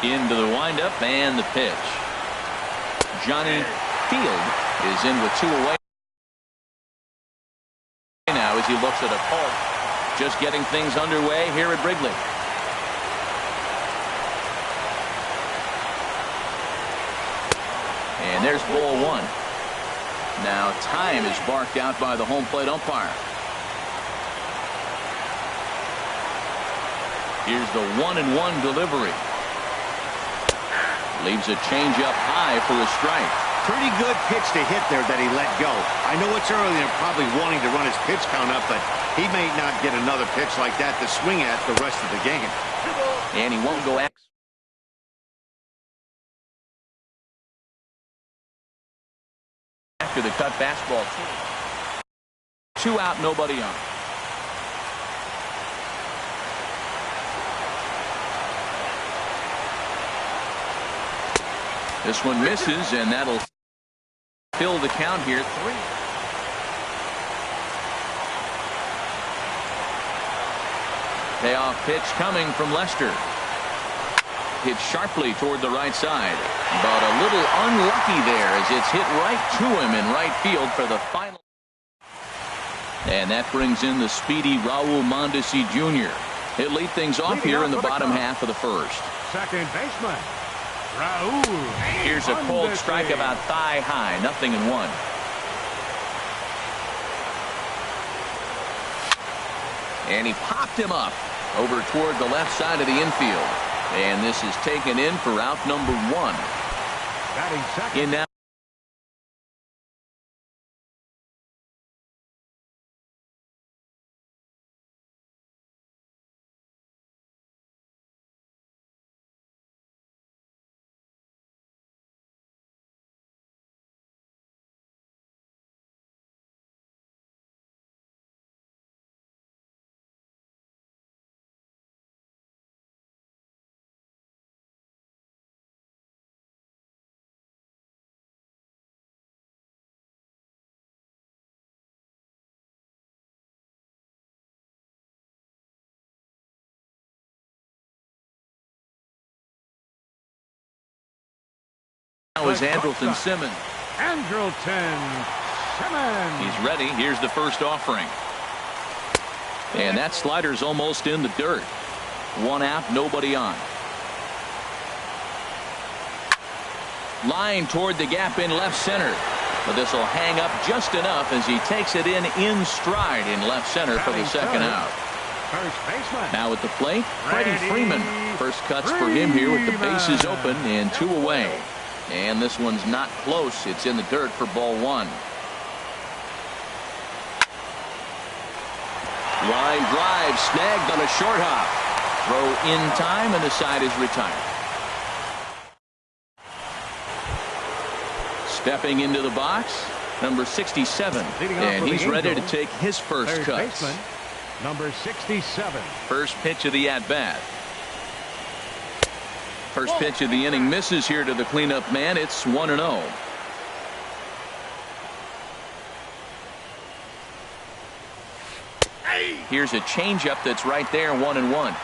Into the windup and the pitch. Johnny Field is in with 2 away now as he looks at a call. Just getting things underway here at Wrigley. And there's ball 1. Now time is barked out by the home plate umpire. Here's the 1-1 delivery. Leaves a changeup high for a strike. Pretty good pitch to hit there that he let go. I know it's early and probably wanting to run his pitch count up, but he may not get another pitch like that to swing at the rest of the game. And he won't go after the cut fastball. 2 out, nobody on. This one misses, and that'll fill the count here. 3. Payoff pitch coming from Lester. Hit sharply toward the right side, but a little unlucky there as it's hit right to him in right field for the final. And that brings in the speedy Raul Mondesi Jr. He'll lead things off here in the bottom half of the first. Second baseman, Raul. Here's a cold strike about thigh high, 0-1. And he popped him up over toward the left side of the infield. And this is taken in for out number 1. Batting second. In now. Now is Andrelton Simmons. Andrelton Simmons. He's ready. Here's the first offering. And that slider's almost in the dirt. 1 out, nobody on. Line toward the gap in left center. But this will hang up just enough as he takes it in stride in left center for the second out. First baseman. Now at the plate, Freddie Freeman. First cuts for him here with the bases open and 2 away. And this one's not close. It's in the dirt for ball 1. Line drive snagged on a short hop. Throw in time and the side is retired. Stepping into the box, number 67. And he's ready to take his first cut. Number 67. First pitch of the at-bat. First pitch of the inning misses here to the cleanup man. It's 1-0. Here's a changeup that's right there, 1-1.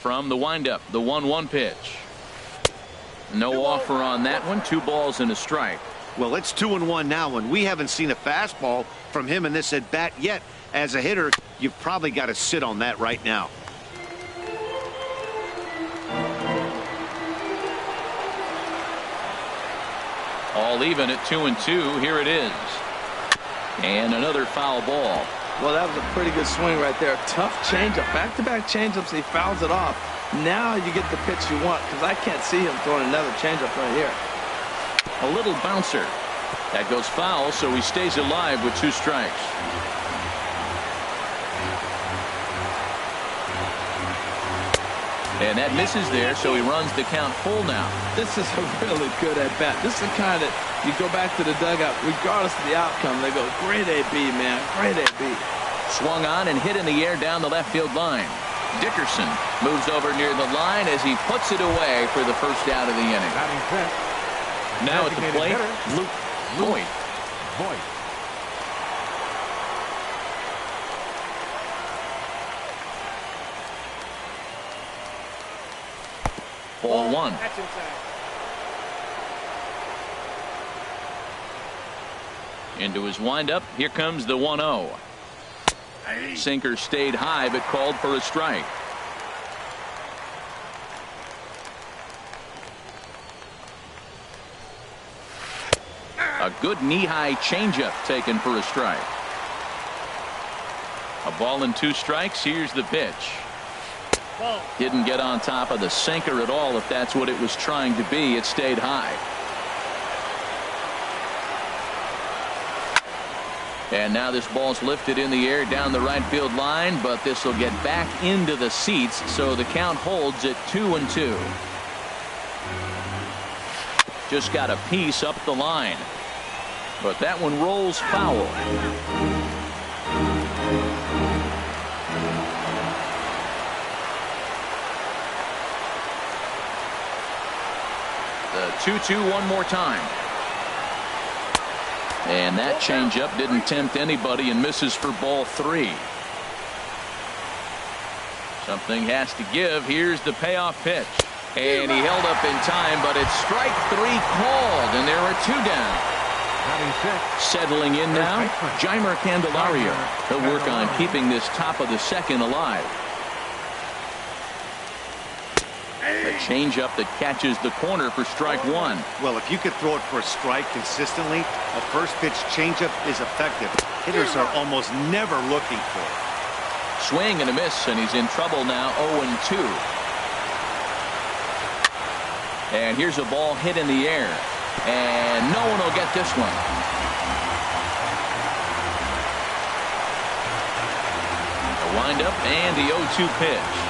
From the windup, the 1-1 pitch. No offer on that one. 2 balls and a strike. Well, it's 2-1 now, and we haven't seen a fastball from him in this at bat yet. As a hitter, you've probably got to sit on that right now. All even at 2-2. Here it is. And another foul ball. Well, that was a pretty good swing right there. Tough changeup. Back-to-back changeups. He fouls it off. Now you get the pitch you want, because I can't see him throwing another changeup right here. A little bouncer. That goes foul, so he stays alive with 2 strikes. And that misses there, so he runs the count full now. This is a really good at-bat. This is the kind that you go back to the dugout, regardless of the outcome, they go, great AB, man, great AB. Swung on and hit in the air down the left field line. Dickerson moves over near the line as he puts it away for the first out of the inning. Now at the plate, Luke Voigt. 1. That's inside. Into his windup. Here comes the 1-0. Sinker stayed high but called for a strike. A good knee-high changeup taken for a strike. A ball and 2 strikes. Here's the pitch. Didn't get on top of the sinker at all. If that's what it was trying to be, it stayed high. And now this ball's lifted in the air down the right field line, but this will get back into the seats, so the count holds at 2-2. Just got a piece up the line, but that one rolls foul. The 2-2 one more time. And that changeup didn't tempt anybody and misses for ball 3. Something has to give. Here's the payoff pitch. And he held up in time, but it's strike 3 called, and there are 2 down. Settling in now, Jeimer Candelario. He'll work on keeping this top of the second alive. A changeup that catches the corner for strike 1. Well, if you could throw it for a strike consistently, a first pitch changeup is effective. Hitters are almost never looking for it. Swing and a miss, and he's in trouble now. 0-2. And here's a ball hit in the air, and no one will get this one. A windup and the 0-2 pitch.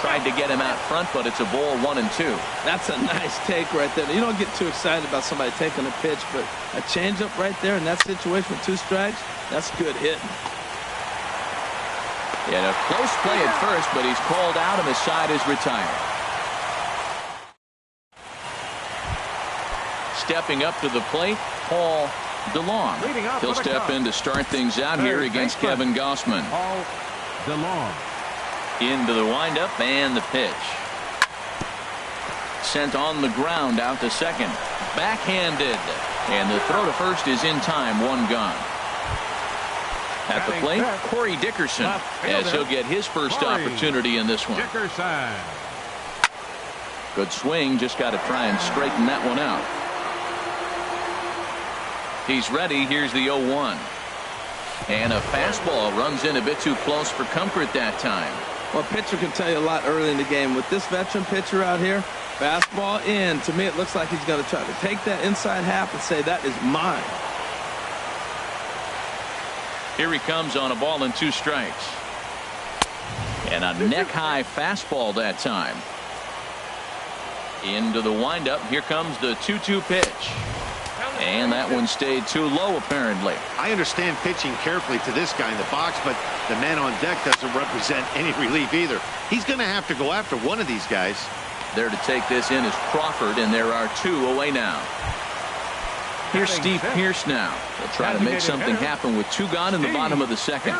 Tried to get him out front, but it's a ball 1-2. That's a nice take right there. You don't get too excited about somebody taking a pitch, but a changeup right there in that situation with 2 strikes, that's good hitting. And a close play at first, but he's called out and his side is retired. Stepping up to the plate, Paul DeLong. He'll step in to start things out here against Kevin Gossman. Paul DeLong. Into the windup and the pitch. Sent on the ground out to second. Backhanded. And the throw to first is in time. 1 gone. At the plate, Corey Dickerson, as he'll get his first opportunity in this one. Dickerson. Good swing. Just got to try and straighten that one out. He's ready. Here's the 0-1. And a fastball runs in a bit too close for comfort that time. Well, a pitcher can tell you a lot early in the game. With this veteran pitcher out here, fastball in. To me, it looks like he's going to try to take that inside half and say, that is mine. Here he comes on a ball and 2 strikes. And a neck-high fastball that time. Into the windup. Here comes the 2-2 pitch. And that one stayed too low, apparently. I understand pitching carefully to this guy in the box, but the man on deck doesn't represent any relief either. He's going to have to go after one of these guys. There to take this in is Crawford, and there are 2 away now. Here's Steve Pearce now. They'll try to make something happen with 2 gone in the bottom of the second.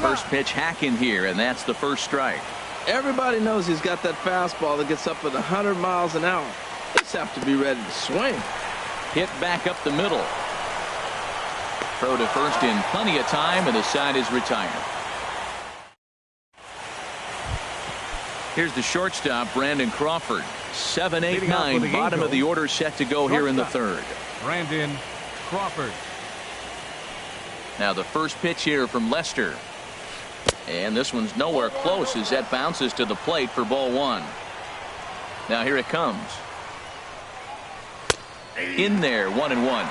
First pitch hack in here, and that's the first strike. Everybody knows he's got that fastball that gets up at 100 miles an hour. Just have to be ready to swing. Hit back up the middle. Throw to first in plenty of time, and the side is retired. Here's the shortstop, Brandon Crawford. 7, 8, 9, bottom of the order set to go here in the 3rd. Brandon Crawford. Now the first pitch here from Lester. And this one's nowhere close as that bounces to the plate for ball 1. Now here it comes. In there, 1-1.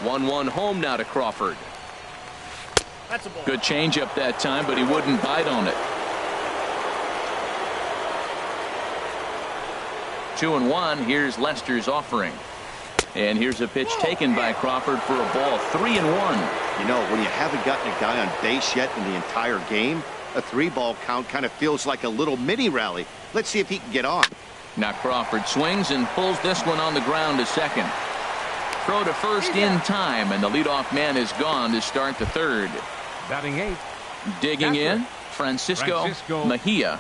1-1 home now to Crawford. That's a ball. Good changeup that time, but he wouldn't bite on it. 2-1. Here's Lester's offering. And here's a pitch taken by Crawford for a ball. 3-1. You know, when you haven't gotten a guy on base yet in the entire game, a 3-ball count kind of feels like a little mini rally. Let's see if he can get on. Now Crawford swings and pulls this one on the ground to second. Throw to first in time, and the leadoff man is gone to start the 3rd. Batting 8, Digging in, Francisco Mejia.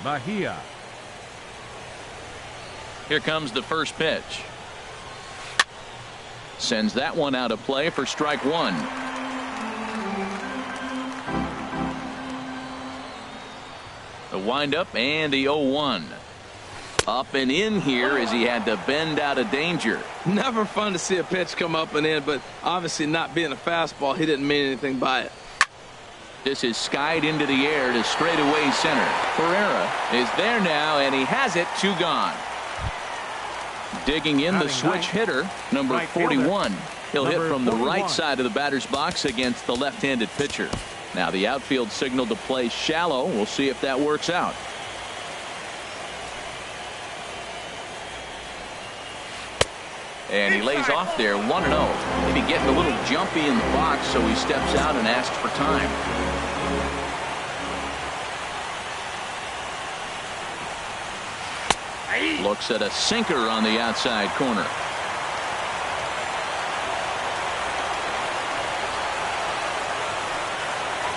Here comes the first pitch. Sends that one out of play for strike one. The windup and the 0-1. Up and in here as he had to bend out of danger. Never fun to see a pitch come up and in, but obviously not being a fastball, he didn't mean anything by it. This is skied into the air to straightaway center. Ferreira is there now, and he has it. 2 gone. Digging in the switch hitter, number 41. He'll hit from the right side of the batter's box against the left-handed pitcher. Now the outfield signal to play shallow. We'll see if that works out. And he lays off there, 1-0. Maybe getting a little jumpy in the box, so he steps out and asks for time. Looks at a sinker on the outside corner.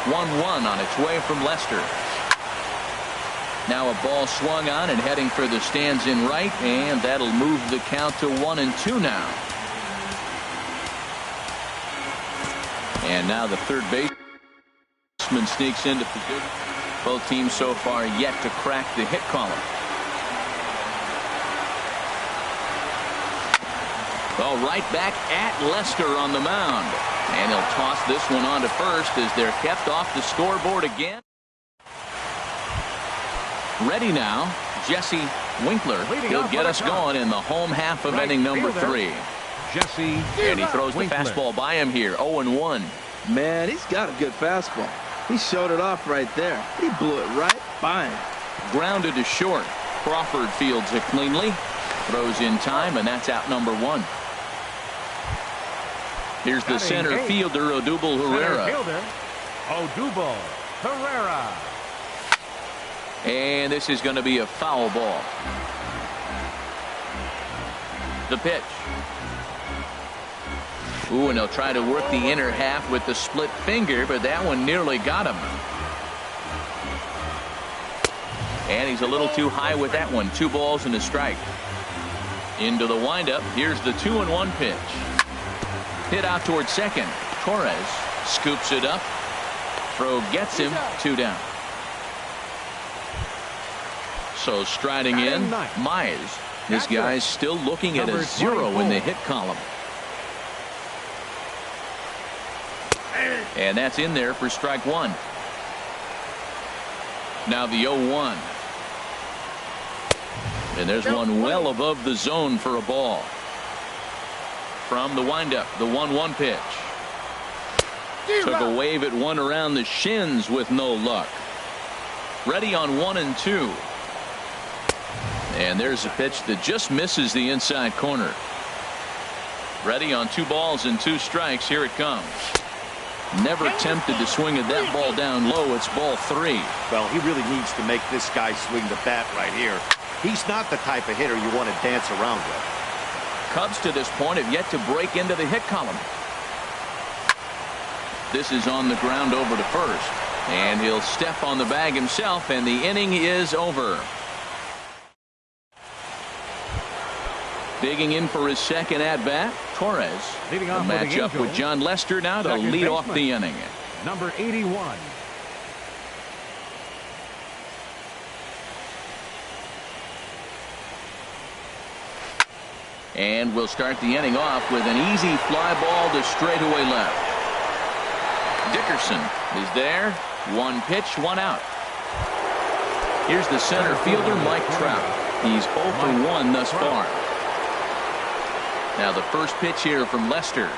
One on its way from Lester. Now a ball swung on and heading for the stands in right, and that'll move the count to 1-2 now. And now the third baseman sneaks into position. Both teams so far yet to crack the hit column. Well, right back at Lester on the mound. And he'll toss this one on to first as they're kept off the scoreboard again. Ready now, Jesse Winkler. He'll get us going in the home half of inning number 3. Jesse And he throws the Winkler. fastball by him here, 0-1. Man, he's got a good fastball. He showed it off right there. He blew it right by him. Grounded to short. Crawford fields it cleanly. Throws in time, and that's out number 1. Here's the center fielder, Odubel Herrera. Odubel Herrera. And this is going to be a foul ball. The pitch. Ooh, and they'll try to work the inner half with the split finger, but that one nearly got him. And he's a little too high with that one. 2 balls and a strike. Into the windup. Here's the 2-1 pitch. Hit out towards second. Torres scoops it up. Throw gets him. 2 down. So striding in, Mize. This guy's still looking at a 0 in the hit column. And that's in there for strike 1. Now the 0-1. And there's one well above the zone for a ball. From the windup, the 1-1 pitch. Took a wave at one around the shins with no luck. Ready on 1-2. And there's a pitch that just misses the inside corner. Ready on 2 balls and 2 strikes. Here it comes. Never tempted to swing at that ball down low. It's ball 3. Well, he really needs to make this guy swing the bat right here. He's not the type of hitter you want to dance around with. Cubs to this point have yet to break into the hit column. This is on the ground over to first. And he'll step on the bag himself, and the inning is over. Digging in for his second at-bat, Torres. Leading The off for the matchup with Angels, John Lester now to second lead off baseman. the inning. Number 81. And we'll start the inning off with an easy fly ball to straightaway left. Dickerson is there. 1 pitch, 1 out. Here's the center fielder, Mike Trout. He's 0 for 1 thus far. Now the first pitch here from Lester.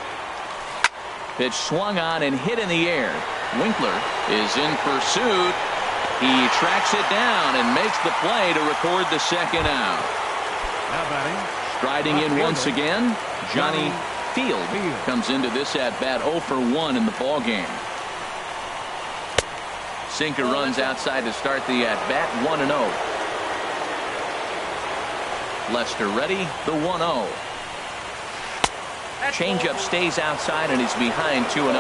Pitch swung on and hit in the air. Winkler is in pursuit. He tracks it down and makes the play to record the second out. Now batting. Striding in once again, Johnny Field comes into this at-bat 0 for 1 in the ball game. Sinker runs outside to start the at-bat, 1-0. Lester ready, the 1-0. Changeup stays outside and he's behind 2-0.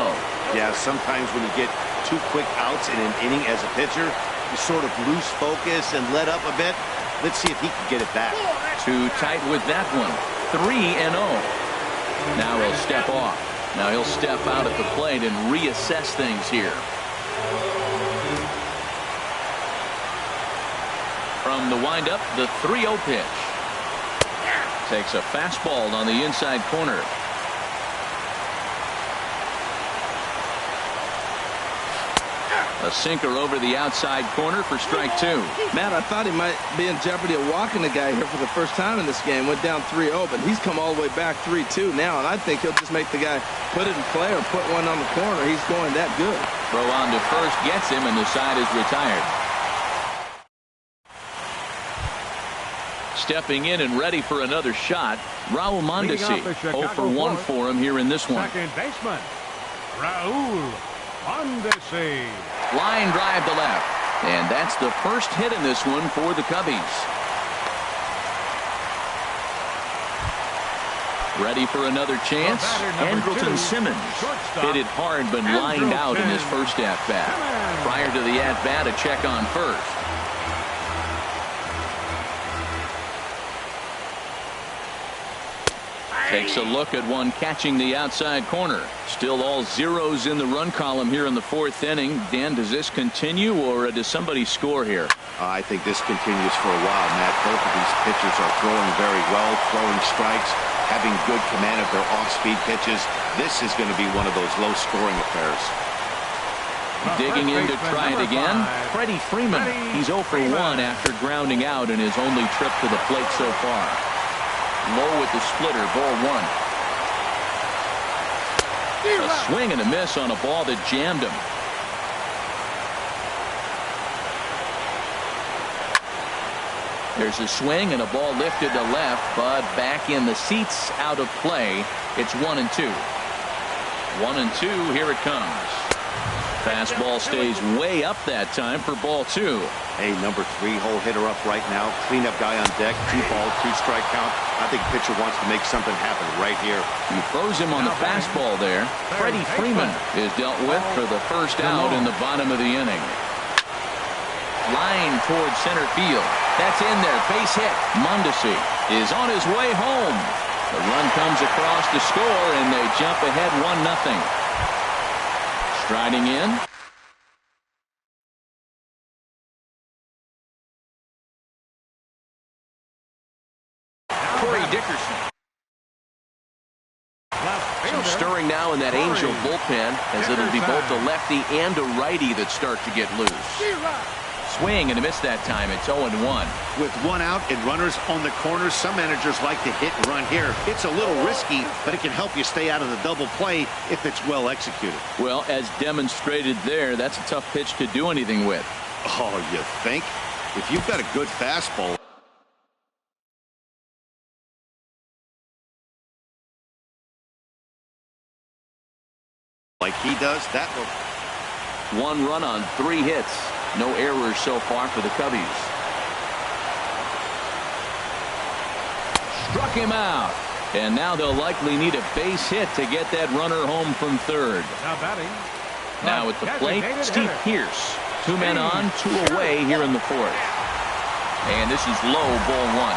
Yeah, sometimes when you get 2 quick outs in an inning as a pitcher. You sort of lose focus and let up a bit. Let's see if he can get it back. Too tight with that one. 3-0. Now he'll step off. Now he'll step out at the plate and reassess things here. From the windup, the 3-0 pitch. Takes a fastball on the inside corner. A sinker over the outside corner for strike 2. Matt, I thought he might be in jeopardy of walking the guy here for the first time in this game. Went down 3-0, but he's come all the way back 3-2 now, and I think he'll just make the guy put it in play or put one on the corner. He's going that good. Throw on to first gets him, and the side is retired. Stepping in and ready for another shot, Raul Mondesi. 0 for 1 for him here in this one. Second baseman, Raul Mondesi. Line drive to left. And that's the first hit in this one for the Cubbies. Ready for another chance. Andrelton Simmons hit it hard but lined out in his first at-bat. Prior to the at-bat, a check on first. Takes a look at one catching the outside corner. Still all zeros in the run column here in the 4th inning. Dan, does this continue or does somebody score here? I think this continues for a while, Matt. Both of these pitchers are throwing very well, throwing strikes, having good command of their off-speed pitches. This is going to be one of those low-scoring affairs. Digging in to try it again. Freddie Freeman. He's 0 for 1 after grounding out in his only trip to the plate so far. Low with the splitter, ball 1. A swing and a miss on a ball that jammed him. There's a swing and a ball lifted to left, but back in the seats, out of play. It's 1-2. 1-2, here it comes. Fastball stays way up that time for ball 2. Hey, number 3 hole hitter up right now. Cleanup guy on deck. 2 ball, 2 strike count. I think pitcher wants to make something happen right here. He throws him on the fastball there. Freddie Freeman is dealt with for the first out in the bottom of the inning. Line towards center field. That's in there. Base hit. Mondesi is on his way home. The run comes across to score, and they jump ahead 1-0. Striding in. Corey Dickerson. Some stirring now in that Angel bullpen, as it'll be both a lefty and a righty that start to get loose. Swing and a miss that time. It's 0-1. With 1 out and runners on the corners, some managers like to hit and run here. It's a little risky, but it can help you stay out of the double play if it's well executed. Well, as demonstrated there, that's a tough pitch to do anything with. Oh, you think? If you've got a good fastball, like he does, that will. 1 run on 3 hits. No errors so far for the Cubbies. Struck him out. And now they'll likely need a base hit to get that runner home from third. Now batting. Now at the plate, Steve Pearce. 2 men on, 2 away here in the 4th. And this is low, ball 1.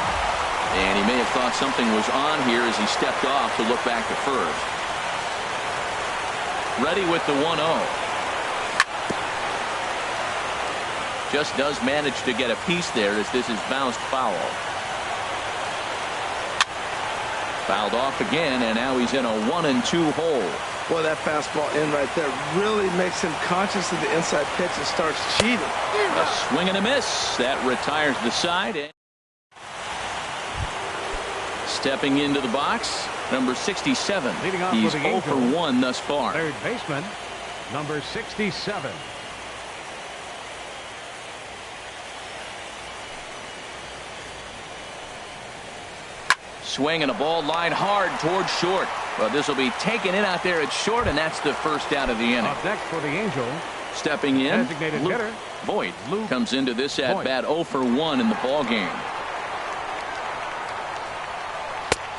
And he may have thought something was on here as he stepped off to look back to first. Ready with the 1-0. Just does manage to get a piece there as this is bounced foul. Fouled off again, and now he's in a 1-2 hole. Boy, that fastball in right there really makes him conscious of the inside pitch and starts cheating. A swing and a miss. That retires the side. Stepping into the box, number 67. He's 0 for 1 thus far. Third baseman, number 67. Swing and a ball line hard towards short. But this will be taken in out there at short, and that's the first out of the inning. Up next for the Angel. Stepping in, Designated Luke hitter, Voigt Luke comes into this at bat 0 for 1 in the ball game.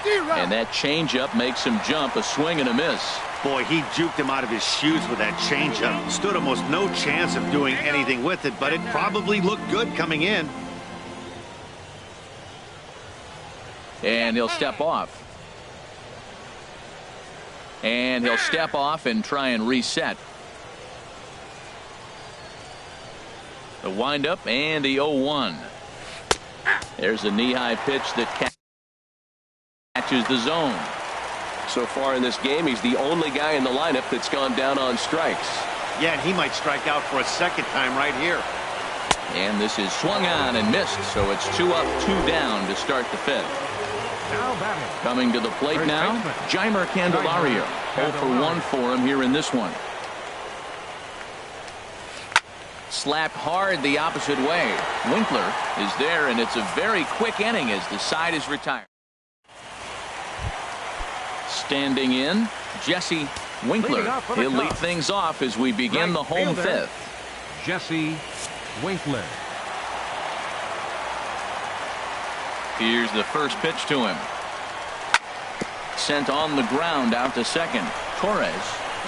And that changeup makes him jump. A swing and a miss. Boy, he juked him out of his shoes with that changeup. Stood almost no chance of doing anything with it, but it probably looked good coming in. And he'll step off. And he'll step off and try and reset. The windup and the 0-1. There's a knee-high pitch that catches the zone. So far in this game, he's the only guy in the lineup that's gone down on strikes. Yeah, and he might strike out for a second time right here. And this is swung on and missed, so it's 2 up, 2 down to start the 5th. Now batting. Coming to the plate now, Jeimer Candelario. 0 for 1 for him here in this one. Slapped hard the opposite way. Winkler is there, and it's a very quick inning as the side is retired. Standing in, Jesse Winkler. He'll lead things off as we begin the home 5th. Jesse Winkler. Here's the first pitch to him. Sent on the ground out to second. Torres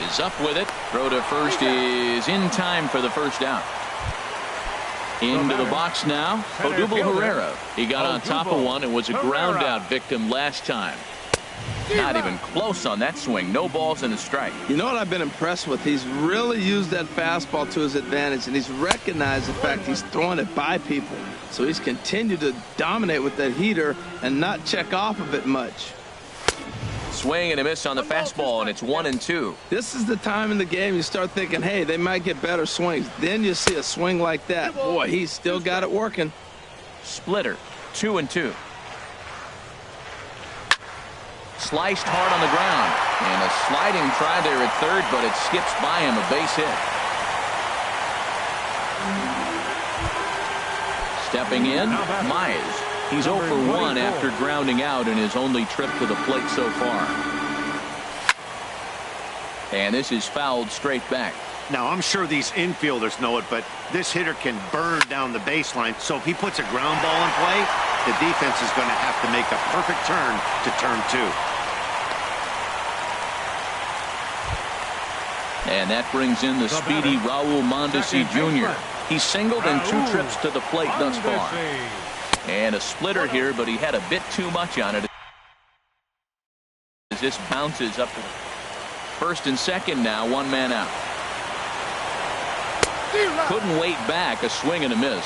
is up with it. Throw to first is in time for the first out. Into the box now, Odubel Herrera. He got on top of one and was a ground out victim last time. Not even close on that swing. No balls and a strike. You know what I've been impressed with? He's really used that fastball to his advantage, and he's recognized the fact he's throwing it by people. So he's continued to dominate with that heater and not check off of it much. Swing and a miss on the fastball, and it's 1-2. This is the time in the game you start thinking, hey, they might get better swings. Then you see a swing like that. Boy, he's still got it working. Splitter, 2-2. Sliced hard on the ground, and a sliding try there at third, but it skips by him, a base hit. Stepping in, Mize. He's 0 for 1 after grounding out in his only trip to the plate so far. And this is fouled straight back. Now, I'm sure these infielders know it, but this hitter can burn down the baseline. So if he puts a ground ball in play, the defense is going to have to make a perfect turn to turn 2. And that brings in the speedy Raul Mondesi Jr. He's singled in 2 trips to the plate thus far. And a splitter here, but he had a bit too much on it as this bounces up to first and second now, 1 man out. Couldn't wait back, a swing and a miss.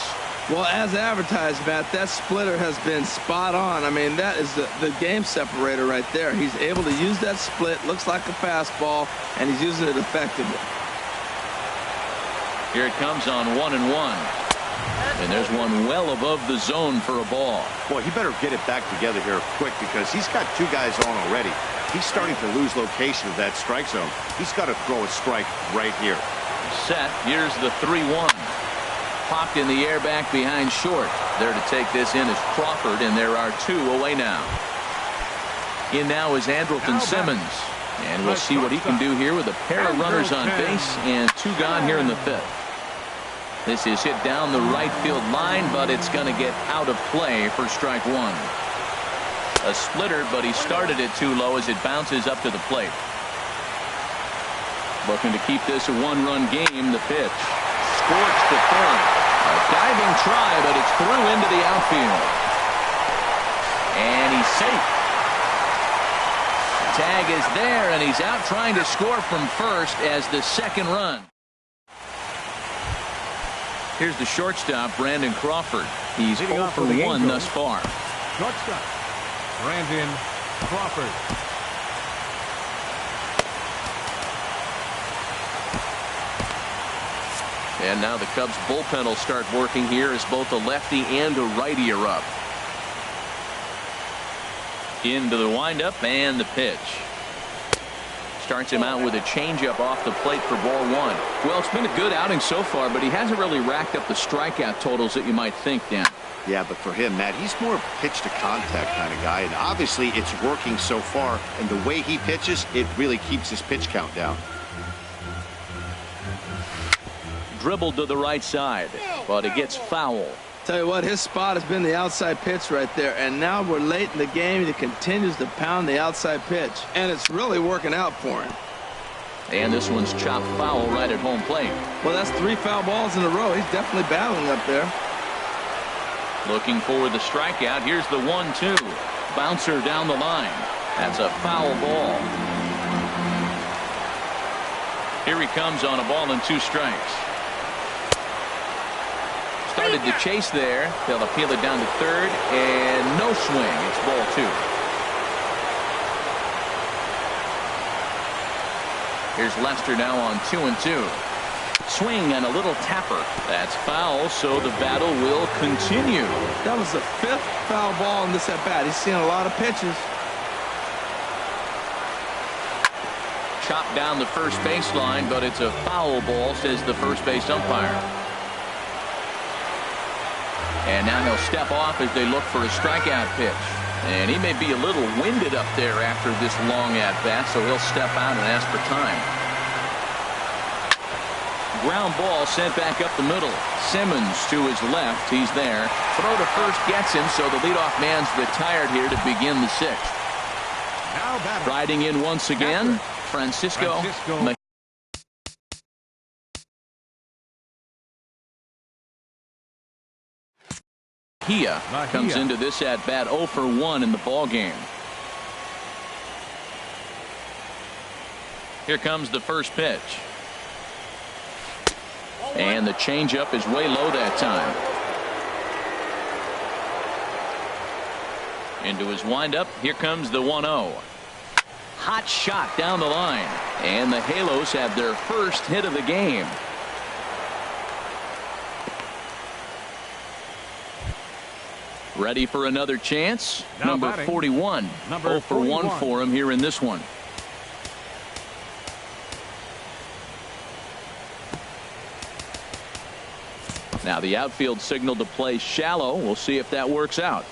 Well, as advertised, Matt, that splitter has been spot on. I mean, that is the game separator right there. He's able to use that split, looks like a fastball, and he's using it effectively. Here it comes on 1-1. And there's one well above the zone for a ball. Boy, he better get it back together here quick because he's got 2 guys on already. He's starting to lose location of that strike zone. He's got to throw a strike right here. Set. Here's the 3-1. Popped in the air back behind short. There to take this in is Crawford, and there are 2 away now. In now is Andrelton Simmons. And we'll see what he can do here with a pair of runners on base and 2 gone here in the 5th. This is hit down the right field line, but it's going to get out of play for strike 1. A splitter, but he started it too low as it bounces up to the plate. Looking to keep this a 1-run game. The pitch. Scorched to third. A diving try, but it's through into the outfield. And he's safe. Tag is there, and he's out trying to score from first as the second run. Here's the shortstop, Brandon Crawford. He's 0 for 1 thus far. Shortstop, Brandon Crawford. And now the Cubs bullpen will start working here as both a lefty and a righty are up. Into the windup and the pitch. Starts him out with a changeup off the plate for ball 1. Well, it's been a good outing so far, but he hasn't really racked up the strikeout totals that you might think, Dan. Yeah, but for him, Matt, he's more pitch to contact kind of guy, and obviously it's working so far, and the way he pitches, it really keeps his pitch count down. Dribbled to the right side, but it gets foul. Tell you what, his spot has been the outside pitch right there, and now we're late in the game and he continues to pound the outside pitch, and it's really working out for him. And this one's chopped foul right at home plate. Well, that's 3 foul balls in a row. He's definitely battling up there. Looking for the strikeout. Here's the 1-2. Bouncer down the line. That's a foul ball. Here he comes on a ball and 2 strikes. Started to chase there. They'll appeal it down to third, and no swing. It's ball 2. Here's Lester now on 2-2. Swing and a little tapper. That's foul, so the battle will continue. That was the 5th foul ball in this at-bat. He's seen a lot of pitches. Chopped down the first baseline, but it's a foul ball, says the first base umpire. And now he'll step off as they look for a strikeout pitch. And he may be a little winded up there after this long at-bat, so he'll step out and ask for time. Ground ball sent back up the middle. Simmons to his left. He's there. Throw to first gets him, so the leadoff man's retired here to begin the 6th. Riding in once again, Francisco. Mejia comes into this at bat 0 for 1 in the ball game. Here comes the first pitch. And the changeup is way low that time. Into his windup. Here comes the 1-0. Hot shot down the line. And the Halos have their first hit of the game. Ready for another chance. Number 41. 0 for 1 for him here in this one. Now the outfield signal to play shallow. We'll see if that works out.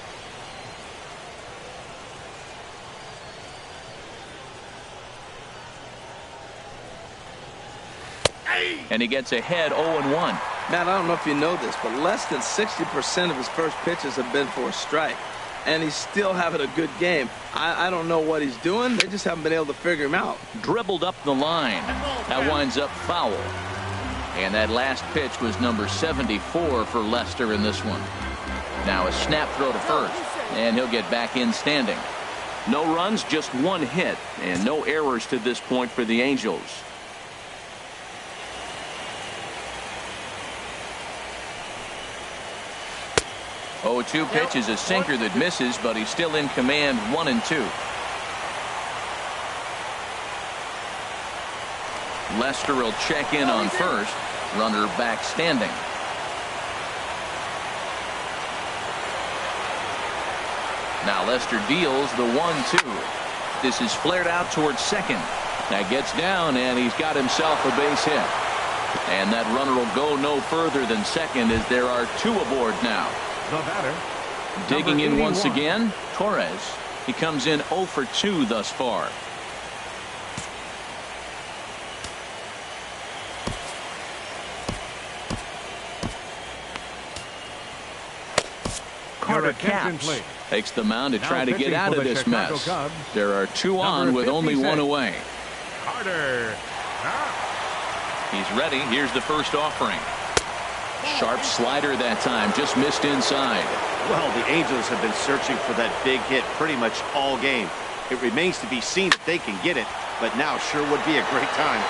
And he gets ahead 0-1. Matt, I don't know if you know this, but less than 60% of his first pitches have been for a strike. And he's still having a good game. I don't know what he's doing. They just haven't been able to figure him out. Dribbled up the line. That winds up foul. And that last pitch was number 74 for Lester in this one. Now a snap throw to first. And he'll get back in standing. No runs, just 1 hit. And no errors to this point for the Angels. 0-2 pitch is a sinker that misses, but he's still in command. 1-2. Lester will check in on first. Runner back standing. Now Lester deals the 1-2. This is flared out towards second. That gets down, and he's got himself a base hit. And that runner will go no further than second as there are 2 aboard now. The batter. Digging in once again, Torres. He comes in 0 for 2 thus far. Carter Capps takes the mound to try to get out of this mess. There are 2 on with only 1 away. Carter. He's ready. Here's the first offering. Sharp slider that time, just missed inside. Well, the Angels have been searching for that big hit pretty much all game. It remains to be seen if they can get it, but now sure would be a great time.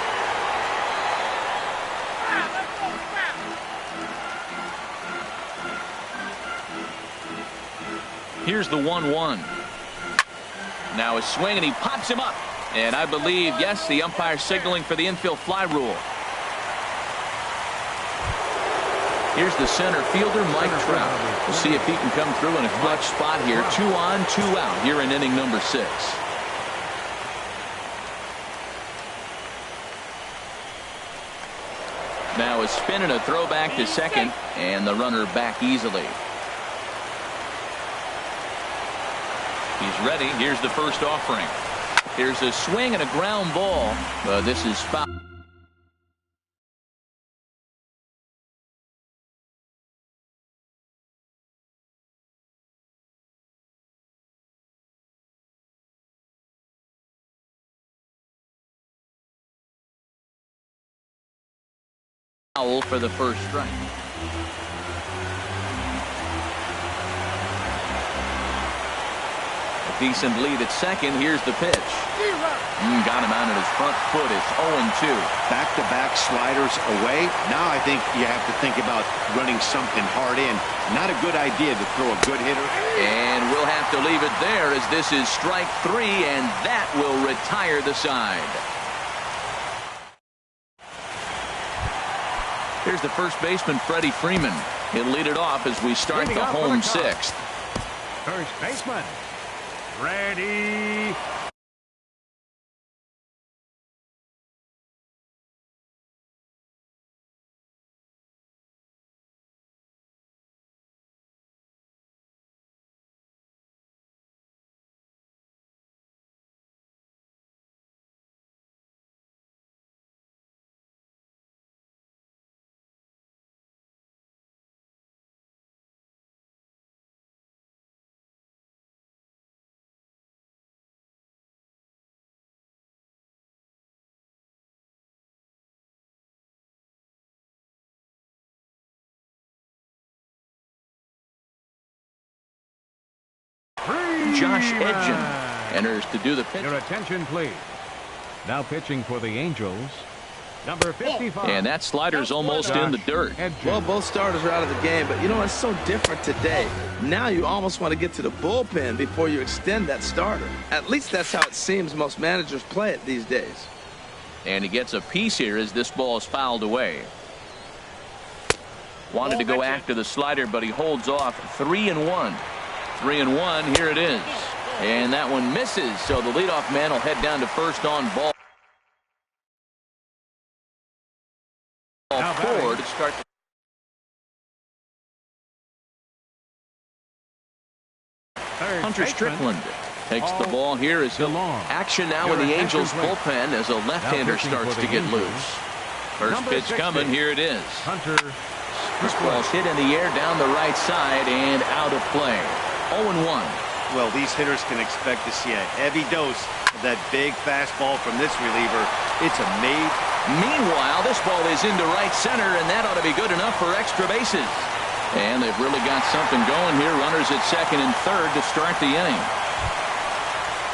Here's the 1-1. Now a swing, and he pops him up. And I believe, yes, the umpire signaling for the infield fly rule. Here's the center fielder, Mike Trout. We'll see if he can come through in a clutch spot here. 2 on, 2 out here in inning number 6. Now a spin and a throw back to second, and the runner back easily. He's ready. Here's the first offering. Here's a swing and a ground ball. This is foul. foul for the first strike. A decent lead at second. Here's the pitch. Got him out on his front foot. It's 0-2. Back-to-back sliders away. Now I think you have to think about running something hard in. Not a good idea to throw a good hitter. And we'll have to leave it there as this is strike 3, and that will retire the side. Here's the first baseman, Freddie Freeman. He'll lead it off as we start the home sixth. First baseman, Freddie. Josh Edgen enters to do the pitch. Your attention, please. Now pitching for the Angels, number 55. And that slider's almost in the dirt. Well, both starters are out of the game, but you know, it's so different today. Now you almost want to get to the bullpen before you extend that starter. At least that's how it seems most managers play it these days. And he gets a piece here as this ball is fouled away. Wanted to go after the slider, but he holds off. 3-1. 3-1. Here it is. And that one misses, so the leadoff man will head down to first on ball 4 to start. Hunter Strickland takes the ball here as he'll action now in the Angels bullpen as a left-hander starts to get loose. First pitch coming. Here it is. This ball's hit in the air down the right side and out of play. 0-1. Well, these hitters can expect to see a heavy dose of that big fastball from this reliever. It's a made. Meanwhile, this ball is into right center, and that ought to be good enough for extra bases. And they've really got something going here. Runners at second and third to start the inning.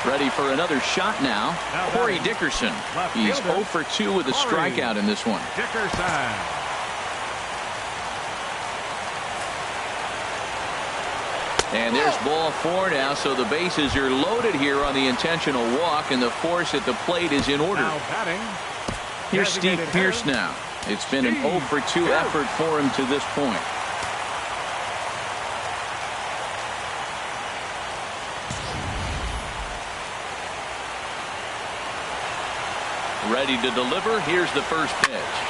Ready for another shot now. Corey Dickerson. He's 0 for 2 with a strikeout in this one. Dickerson. And there's ball 4 now, so the bases are loaded here on the intentional walk, and the force at the plate is in order. Now batting. Here's Steve Pearce now. It's been an 0 for 2 effort for him to this point. Ready to deliver. Here's the first pitch.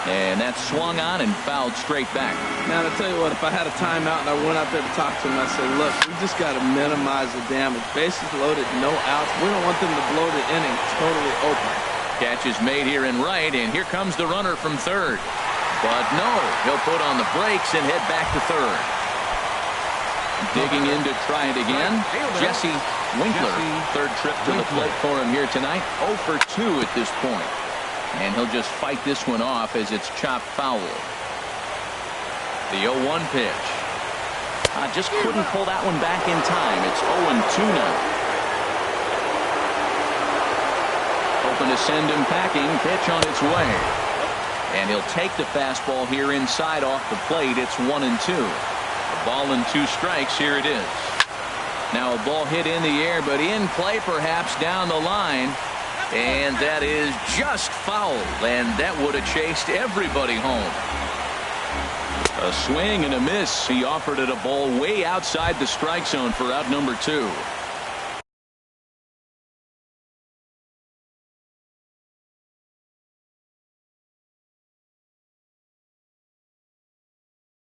And that's swung on and fouled straight back. Man, I'll tell you what, if I had a timeout and I went out there to talk to him, I said, look, we just got to minimize the damage. Bases loaded, no outs. We don't want them to blow the inning totally open. Catch is made here in right, and here comes the runner from third. But no, he'll put on the brakes and head back to third. Digging in to try it again, Jesse Winkler. Third trip to the plate for him here tonight. 0 for 2 at this point. And he'll just fight this one off as it's chopped foul. The 0-1 pitch. Just couldn't pull that one back in time. It's 0-2 now. Hoping to send him packing. Pitch on its way. And he'll take the fastball here inside off the plate. It's 1-2. A ball and 2 strikes. Here it is. Now a ball hit in the air, but in play perhaps down the line. And that is just foul, and that would have chased everybody home. A swing and a miss. He offered it a ball way outside the strike zone for out number 2.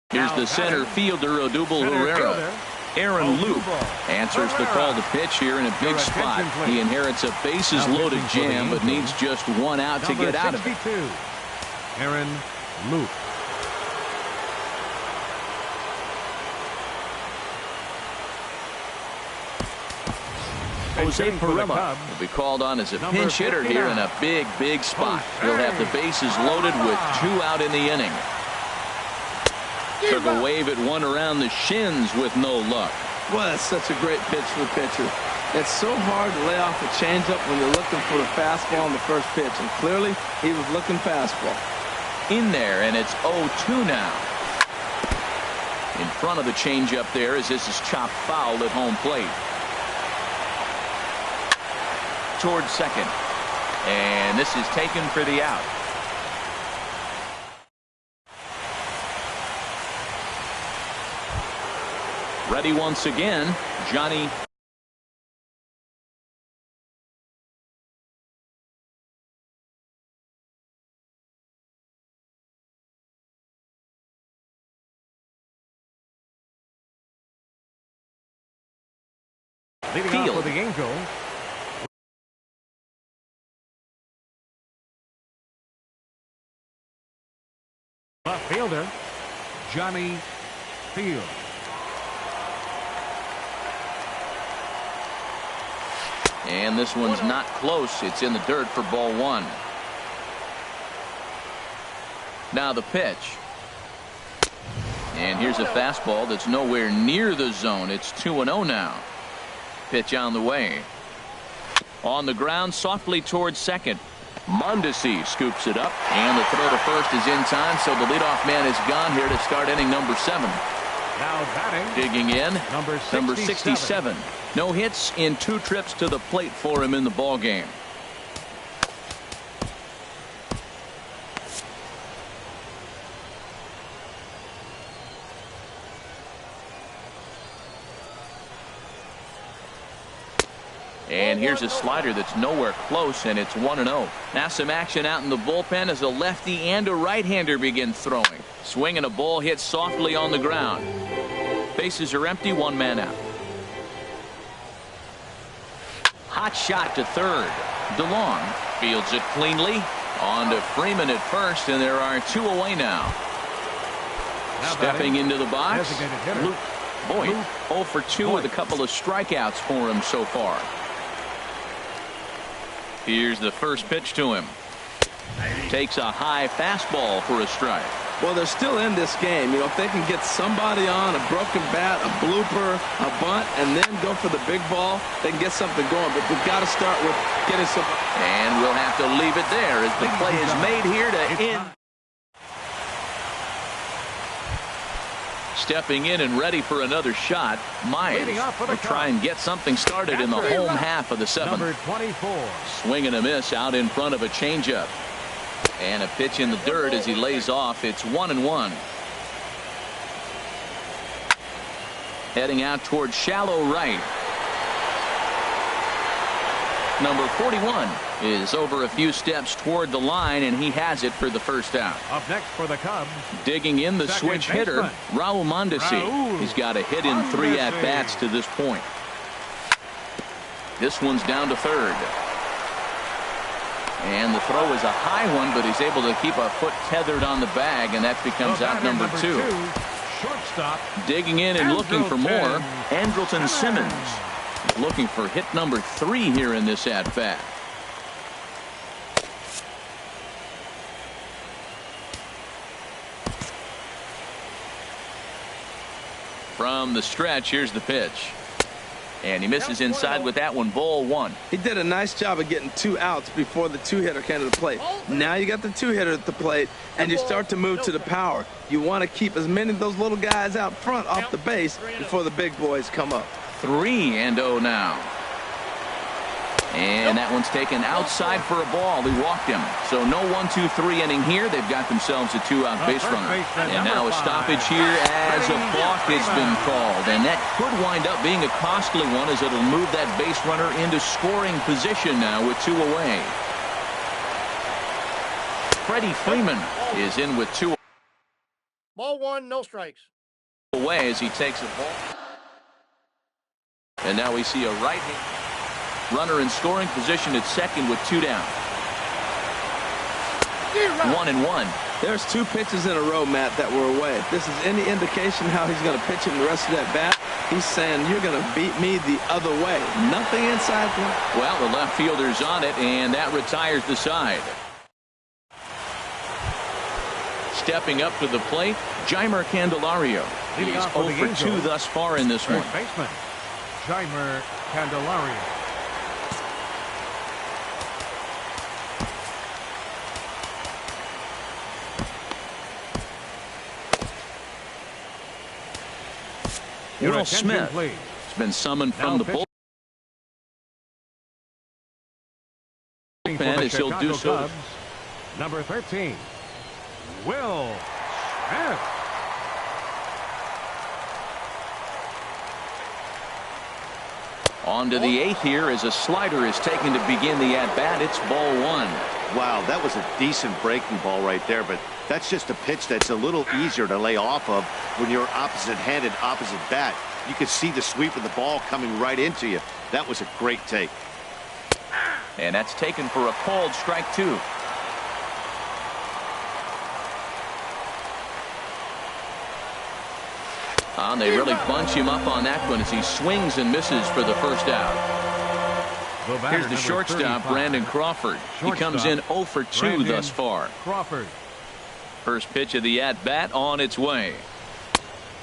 Here's the center fielder, Odubel Herrera. Aaron Loop answers the call to pitch here in a big spot. He inherits a bases loaded jam, but needs just 1 out to get out of it. Aaron Loop. Jose Pitching for the Perilla Cubs, will be called on as a number pinch hitter here in 59. a big spot. He'll have the bases loaded with 2 out in the inning. Took a wave at one around the shins with no luck. Well, that's such a great pitch for the pitcher. It's so hard to lay off a changeup when you're looking for the fastball on the first pitch, and clearly he was looking fastball. In there, and it's 0-2 now. In front of the changeup there as this is chopped foul at home plate. Towards second. And this is taken for the out. Ready once again, Johnny. Leading off for the Angels, left fielder Johnny Field. And this one's not close. It's in the dirt for ball 1. Now the pitch. And here's a fastball that's nowhere near the zone. It's 2-0 now. Pitch on the way. On the ground softly towards second. Mondesi scoops it up, and the throw to first is in time, so the leadoff man is gone here to start inning number 7. Now batting, Digging in, number 67. No hits in 2 trips to the plate for him in the ball game. And here's a slider that's nowhere close, and it's 1-0. Now some action out in the bullpen as a lefty and a right-hander begin throwing. Swing and a ball hit softly on the ground. Bases are empty, 1 man out. Hot shot to third. DeLong fields it cleanly. On to Freeman at first, and there are 2 away now. Stepping into the box, designated hitter, Luke Boyd. Luke 0 for 2 Boyd. with a couple of strikeouts for him so far. Here's the first pitch to him. Takes a high fastball for a strike. Well, they're still in this game. You know, if they can get somebody on, a broken bat, a blooper, a bunt, and then go for the big ball, they can get something going. But they've got to start with getting some. And we'll have to leave it there as the play is made here to end. Stepping in and ready for another shot, Myers will try and get something started in the home half of the 7th. number 24. Swing and a miss out in front of a changeup. And a pitch in the dirt as he lays off. It's 1-1. Heading out towards shallow right. Number 41 is over a few steps toward the line, and he has it for the first out. Up next for the Cubs, Digging in the second switch hitter, baseman, Raul Mondesi. Raul He's got a hit in 3 Mondesi. at-bats to this point. This one's down to third. And the throw is a high one, but he's able to keep a foot tethered on the bag, and that becomes out number 2. Shortstop, Digging in and looking for more, Andrelton Simmons. Looking for hit number 3 here in this at-bat. From the stretch, here's the pitch. And he misses inside with that one, ball 1. He did a nice job of getting 2 outs before the 2-hitter came to the plate. Now you got the 2-hitter at the plate, and you start to move to the power. You want to keep as many of those little guys out front off the base before the big boys come up. 3-0 now. And that one's taken outside for a ball. He walked him. So no 1-2-3 inning here. They've got themselves a 2-out base runner. And now a stoppage here as a balk has been called. And that could wind up being a costly one as it'll move that base runner into scoring position now with 2 away. Freddie Freeman is in with 2 Ball 1, no strikes. away as he takes a ball. And now we see a right-hand runner in scoring position at second with 2 down. 1-1. There's 2 pitches in a row, Matt, that were away. If this is any indication how he's going to pitch in the rest of that bat, he's saying you're going to beat me the other way. Nothing inside him. Well, the left fielder's on it, and that retires the side. Stepping up to the plate, Jeimer Candelario. Leading He's off for 0 the for 2 Angels, thus far in this one. First baseman, Jeimer Candelario. Will Attention, Smith please. has been summoned Now from the pitching bullpen for the as he'll do Chicago so. Cubs, number 13, Will Smith. On to the 8th here as a slider is taken to begin the at-bat. It's ball 1. Wow, that was a decent breaking ball right there, but that's just a pitch that's a little easier to lay off of when you're opposite-handed, opposite bat. You could see the sweep of the ball coming right into you. That was a great take. And that's taken for a called strike 2. And they really bunch him up on that one as he swings and misses for the first out. Here's the shortstop, Brandon Crawford. He comes in 0 for 2 thus far. Crawford. First pitch of the at-bat on its way.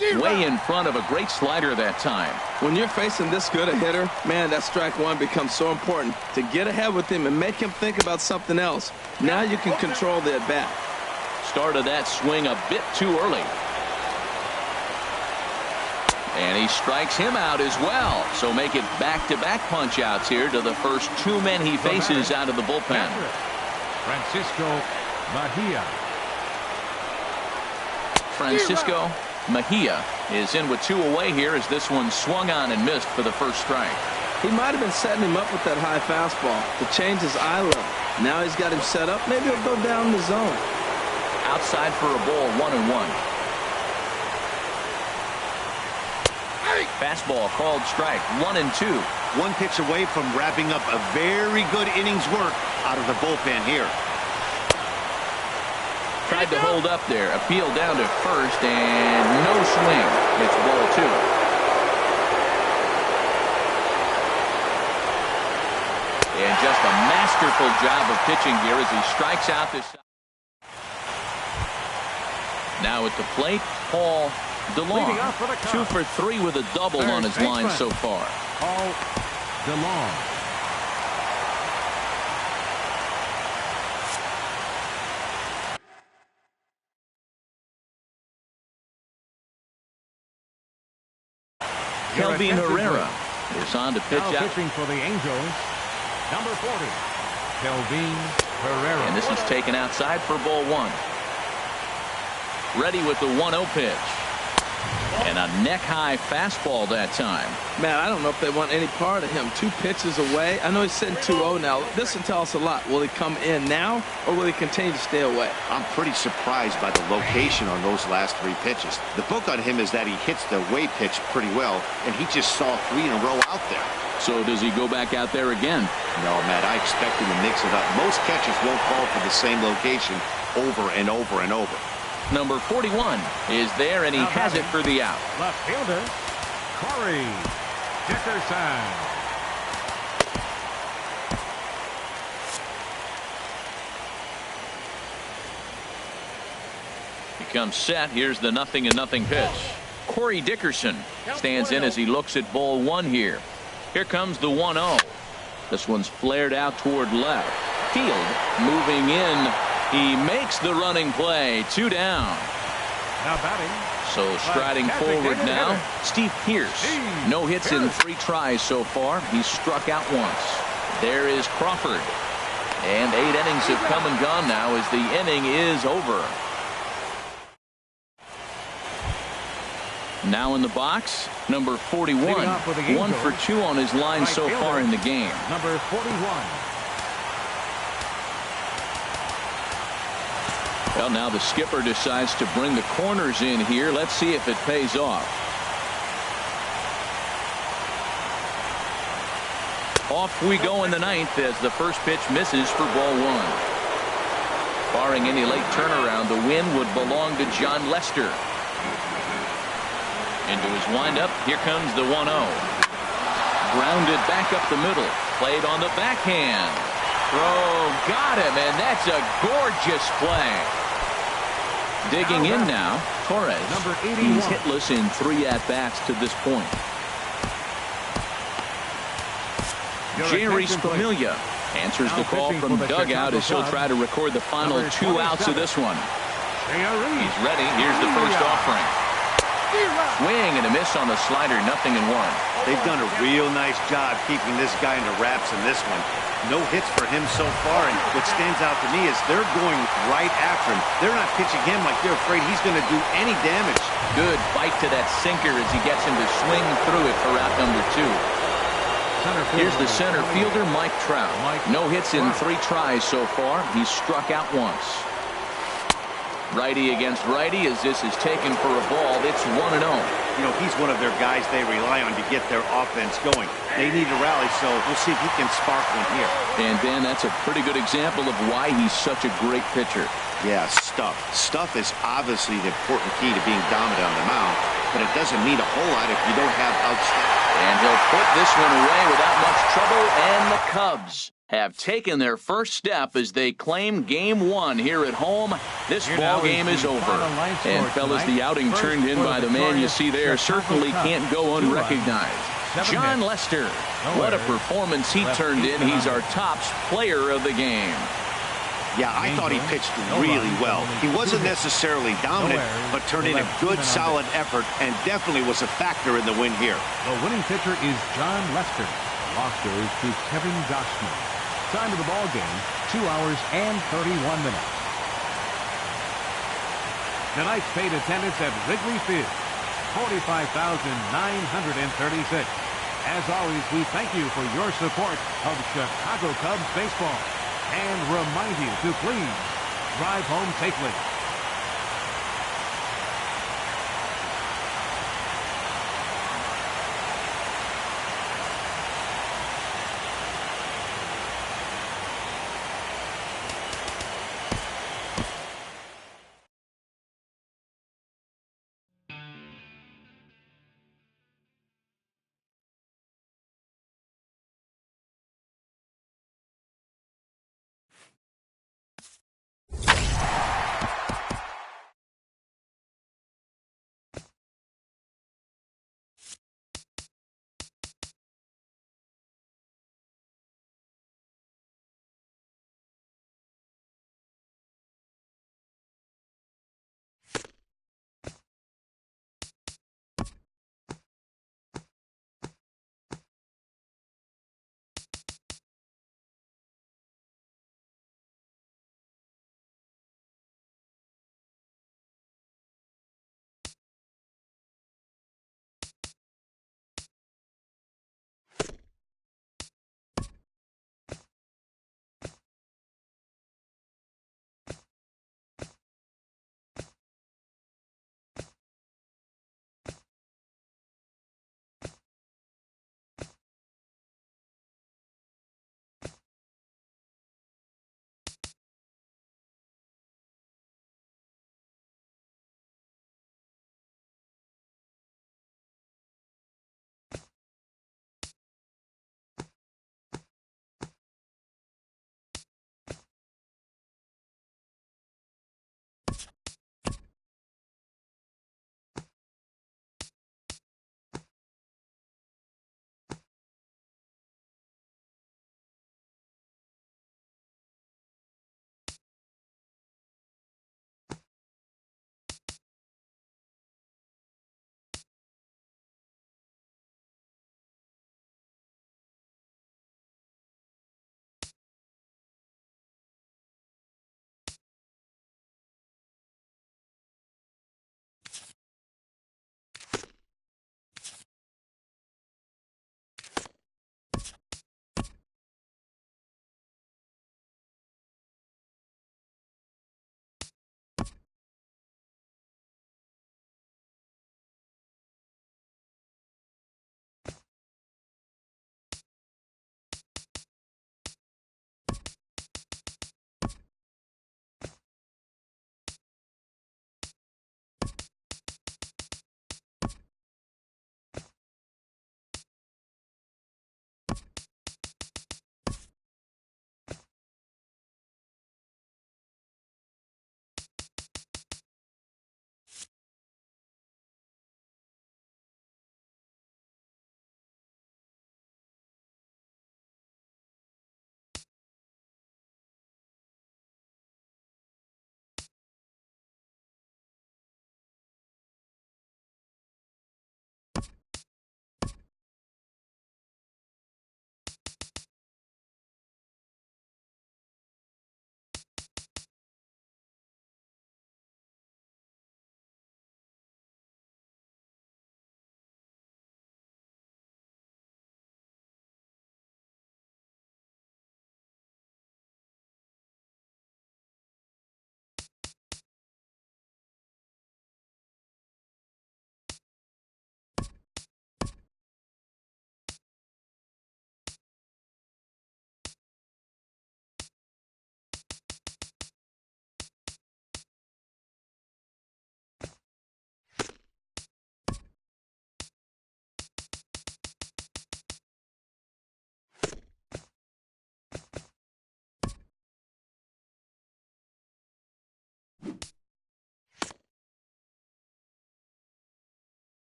Way in front of a great slider that time. When you're facing this good a hitter, man, that strike 1 becomes so important to get ahead with him and make him think about something else. Now you can control the at-bat. Started that swing a bit too early. And he strikes him out as well. So make it back-to-back punch-outs here to the first 2 men he faces out of the bullpen. Francisco Mejia. Francisco Mejia is in with 2 away here as this one swung on and missed for the first strike. He might have been setting him up with that high fastball to change his eye level. Now he's got him set up. Maybe he'll go down the zone. Outside for a ball, 1-1. Fastball called strike, 1-2. 1 pitch away from wrapping up a very good innings work out of the bullpen here. Tried to hold up there, appeal down to first, and no swing. It's ball 2. And just a masterful job of pitching here as he strikes out this. Now at the plate, Paul DeLong. 2 for 3 with a double on his line so far. Paul DeLong. Kelvin Herrera is on to pitch Now out. pitching for the Angels, number 40, Kelvin Herrera. And this is taken outside for ball 1. Ready with the 1-0 pitch. And a neck-high fastball that time. Man, I don't know if they want any part of him. 2 pitches away. I know he's sitting 2-0 now. This will tell us a lot. Will he come in now, or will he continue to stay away? I'm pretty surprised by the location on those last 3 pitches. The book on him is that he hits the away pitch pretty well, and he just saw 3 in a row out there. So does he go back out there again? No, Matt, I expect him to mix it up. Most catchers won't call for the same location over and over and over. Number 41 is there, and he has it for the out. Left fielder, Corey Dickerson. He comes set. Here's the 0-0 pitch. Corey Dickerson stands in as he looks at ball 1 here. Here comes the 1-0. This one's flared out toward left field. Moving in. He makes the running play. 2 down. Now batting. So striding forward now, Steve Pearce. No hits in 3 tries so far. He's struck out once. There is Crawford. And 8 innings have come and gone now as the inning is over. Now in the box, number 41. 1 for 2 on his line so far in the game. Number 41. Well, now the skipper decides to bring the corners in here. Let's see if it pays off. Off we go in the 9th as the first pitch misses for ball 1. Barring any late turnaround, the win would belong to John Lester. Into his windup, here comes the 1-0. Grounded back up the middle, played on the backhand. Throw, got him, and that's a gorgeous play. Digging in now, Torres. Number 81. He's hitless in 3 at-bats to this point. Jerry Familia answers the call from dugout as he'll try to record the final 2 outs of this one. He's ready. Here's the first offering. Swing and a miss on the slider, 0-1. They've done a real nice job keeping this guy under wraps in this one. No hits for him so far, and what stands out to me is they're going right after him. They're not pitching him like they're afraid he's going to do any damage. Good bite to that sinker as he gets him to swing through it for out number 2. Here's the center fielder, Mike Trout. No hits in 3 tries so far. He's struck out once. Righty against righty as this is taken for a ball. It's 1-0. You know, he's one of their guys they rely on to get their offense going. They need a rally, so we'll see if he can spark one here. And, Dan, that's a pretty good example of why he's such a great pitcher. Yeah, stuff. Stuff is obviously the important key to being dominant on the mound, but it doesn't mean a whole lot if you don't have outstanding. And he'll put this one away without much trouble, and the Cubs have taken their first step as they claim Game 1 here at home. This ball game is over. And, fellas, the outing turned in by the man you see there certainly can't go unrecognized. John Lester. What a performance he turned in. He's our top player of the game. Yeah, I thought he pitched really well. He wasn't necessarily dominant, but turned in a good, solid effort and definitely was a factor in the win here. The winning pitcher is John Lester. The loss goes to Kevin Gossman. Time of the ball game, 2 hours and 31 minutes. Tonight's paid attendance at Wrigley Field, 45,936. As always, we thank you for your support of Chicago Cubs baseball and remind you to please drive home safely.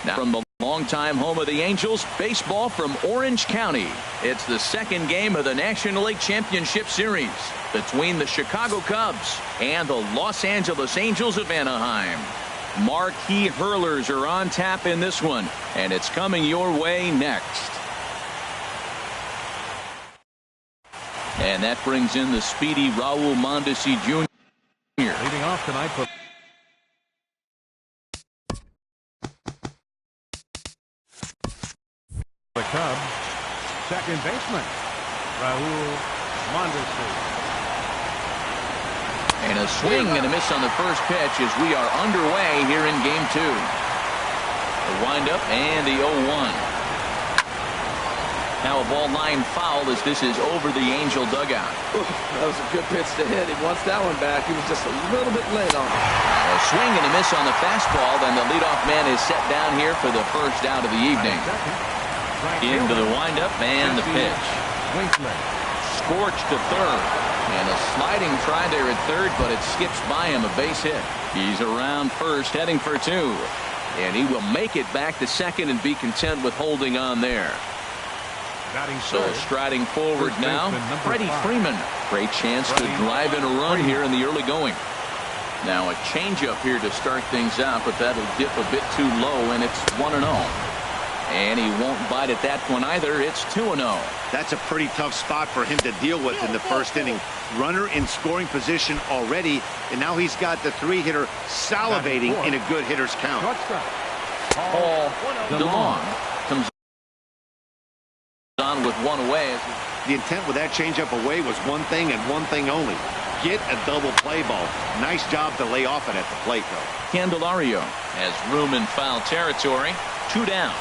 Now from the longtime home of the Angels, baseball from Orange County. It's the second game of the National League Championship Series between the Chicago Cubs and the Los Angeles Angels of Anaheim. Marquee hurlers are on tap in this one, and it's coming your way next. And that brings in the speedy Raul Mondesi Jr. Leading off tonight for the Cubs, second baseman Raul Mondesi. And a swing and a miss on the first pitch as we are underway here in game 2. The windup and the 0-1. Now a ball line foul as this is over the Angel dugout. That was a good pitch to hit. He wants that one back. He was just a little bit late on it. A swing and a miss on the fastball. Then the leadoff man is set down here for the first out of the evening. Into the windup and the pitch. Scorched to third. And a sliding try there at third, but it skips by him, a base hit. He's around first, heading for 2. And he will make it back to second and be content with holding on there. So striding forward now, Freddie Freeman. Great chance to drive in a run here in the early going. Now a changeup here to start things out, but that'll dip a bit too low, and it's 1-0. And he won't bite at that one either. It's 2-0. That's a pretty tough spot for him to deal with in the first inning. Runner in scoring position already, and now he's got the 3-hitter salivating in a good hitter's count. Paul DeLong comes on with one away. The intent with that changeup away was one thing and one thing only. Get a double play ball. Nice job to lay off it at the plate, though. Candelario has room in foul territory. 2 down.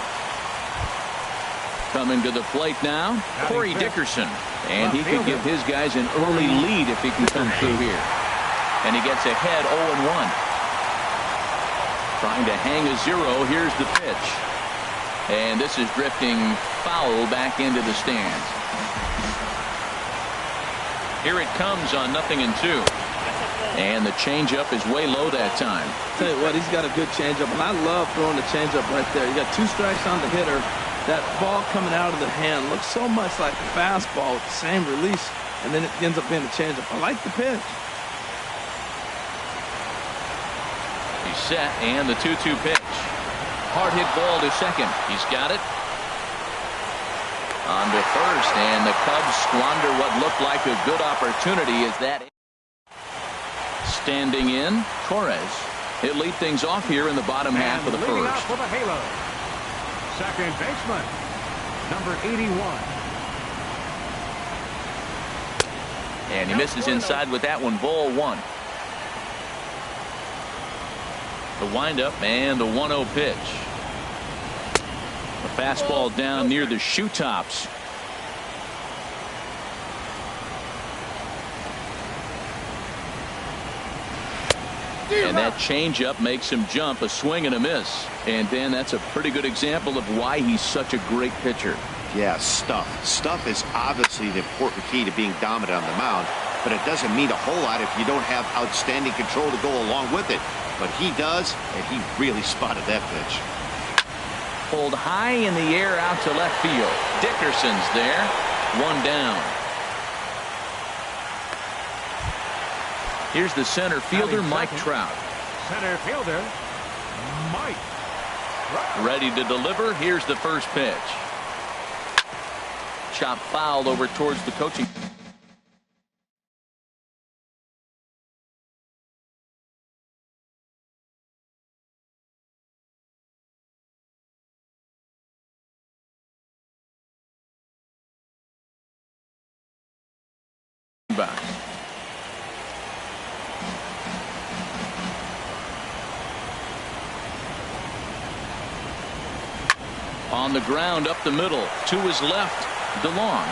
Coming to the plate now, Corey Dickerson. And he could give his guys an early lead if he can come through here. And he gets ahead 0-1. Trying to hang a 0. Here's the pitch. And this is drifting foul back into the stands. Here it comes on 0-2. And the changeup is way low that time. Tell you what, he's got a good changeup, and I love throwing the changeup right there. You got 2 strikes on the hitter. That ball coming out of the hand looks so much like a fastball with the same release, and then it ends up being a changeup. I like the pitch. He's set, and the 2-2 pitch. Hard hit ball to second. He's got it. On to first, and the Cubs squander what looked like a good opportunity as that. Standing in, Torres. He'll lead things off here in the bottom half of the first. Off for the halo, second baseman, number 81. And he misses inside with that one, ball 1. The windup and the 1-0 pitch. The fastball down near the shoe tops. And that changeup makes him jump, a swing and a miss. And Dan, that's a pretty good example of why he's such a great pitcher. Yeah, stuff. Stuff is obviously the important key to being dominant on the mound, but it doesn't mean a whole lot if you don't have outstanding control to go along with it. But he does, and he really spotted that pitch. Pulled high in the air out to left field. Dickerson's there. 1 down. Here's the center fielder, Mike Trout. Center fielder, Mike Trout. Ready to deliver. Here's the first pitch. Chop foul over towards the coaching. Back. On the ground up the middle to his left. DeLong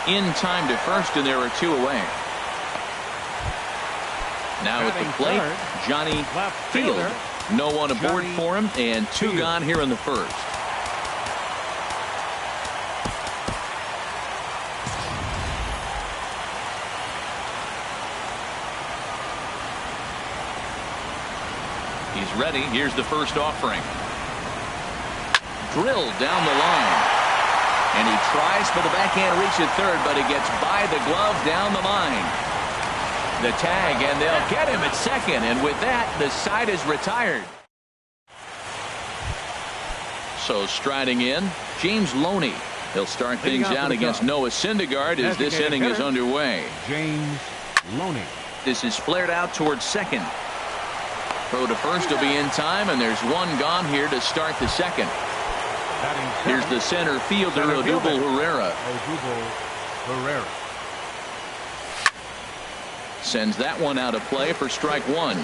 in time to first, and there are 2 away. Now at the plate, Johnny Field. No one aboard for him, and 2 gone here in the first. He's ready. Here's the first offering. drilled down the line. And he tries for the backhand reach at third, but he gets by the glove down the line. The tag, and they'll get him at second. And with that, the side is retired. So striding in, James Loney. He'll start things out against Noah Syndergaard as this inning is underway. James Loney. This is flared out towards second. Throw to first will be in time, and there's one gone here to start the second. Here's the center fielder, Odubel Herrera. Sends that one out of play for strike one.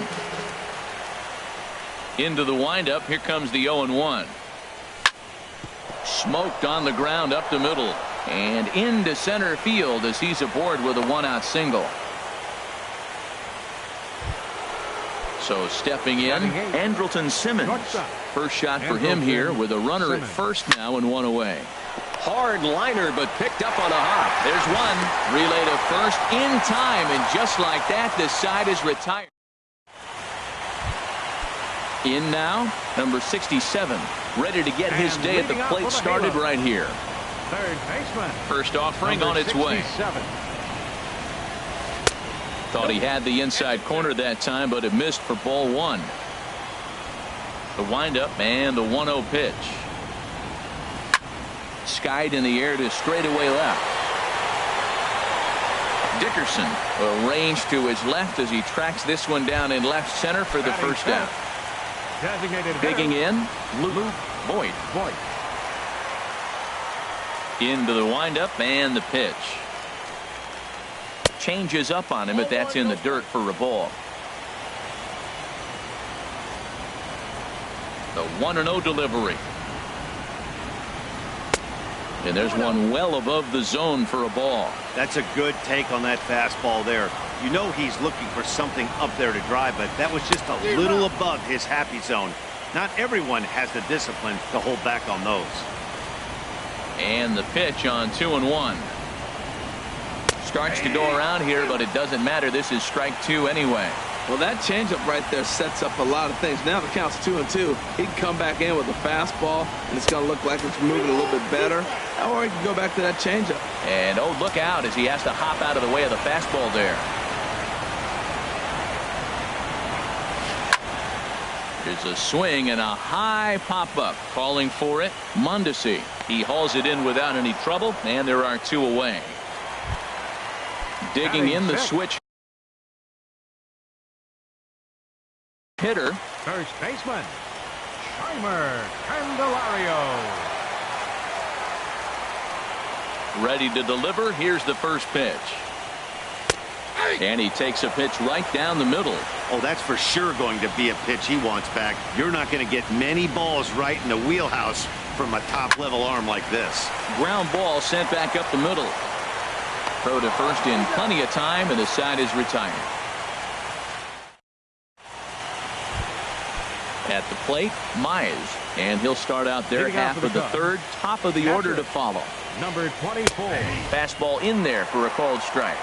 Into the windup. Here comes the 0-1. Smoked on the ground up the middle. And into center field as he's aboard with a one-out single. So stepping in, Andrelton Simmons. First shot for him here with a runner at first now and one away. Hard liner, but picked up on a hop. There's one. Relay to first in time, and just like that, the side is retired. In now, number 67. Ready to get his day at the plate started right here. Third baseman. First offering on its way. Thought he had the inside corner that time, but it missed for ball one. The windup and the 1-0 pitch. Skied in the air to straightaway left. Dickerson arranged to his left as he tracks this one down in left center for the first down. Digging in, Luke Voigt. Into the windup and the pitch. Changes up on him, but that's in the dirt for a ball. The 1-0 delivery. And there's one well above the zone for a ball. That's a good take on that fastball there. You know he's looking for something up there to drive, but that was just a little above his happy zone. Not everyone has the discipline to hold back on those. And the pitch on 2-1. Starts to go around here, but it doesn't matter. This is strike two anyway. Well, that changeup right there sets up a lot of things. Now the count's 2-2. He can come back in with a fastball, and it's going to look like it's moving a little bit better. Or he can go back to that changeup. And, oh, look out as he has to hop out of the way of the fastball there. There's a swing and a high pop-up. Calling for it, Mondesi. He hauls it in without any trouble, and there are two away. Digging in the switch hitter. First baseman, Shimer Candelario. Ready to deliver. Here's the first pitch. And he takes a pitch right down the middle. Oh, that's for sure going to be a pitch he wants back. You're not going to get many balls right in the wheelhouse from a top-level arm like this. Ground ball sent back up the middle. Throw to first in plenty of time, and the side is retired. At the plate, Mize, and he'll start out there half of the third, top of the order to follow. Number 24. Fastball in there for a called strike.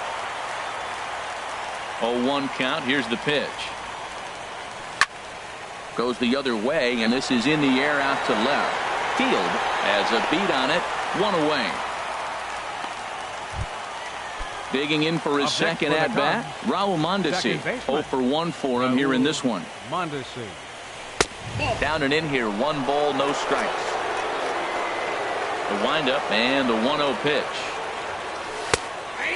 0-1 count. Here's the pitch. Goes the other way, and this is in the air out to left. Field has a beat on it, one away. Digging in for his second at-bat, Raul Mondesi. 0 for 1 for him here in this one. Mondesi. Down and in here, 1 ball, no strikes. The windup and the 1-0 pitch.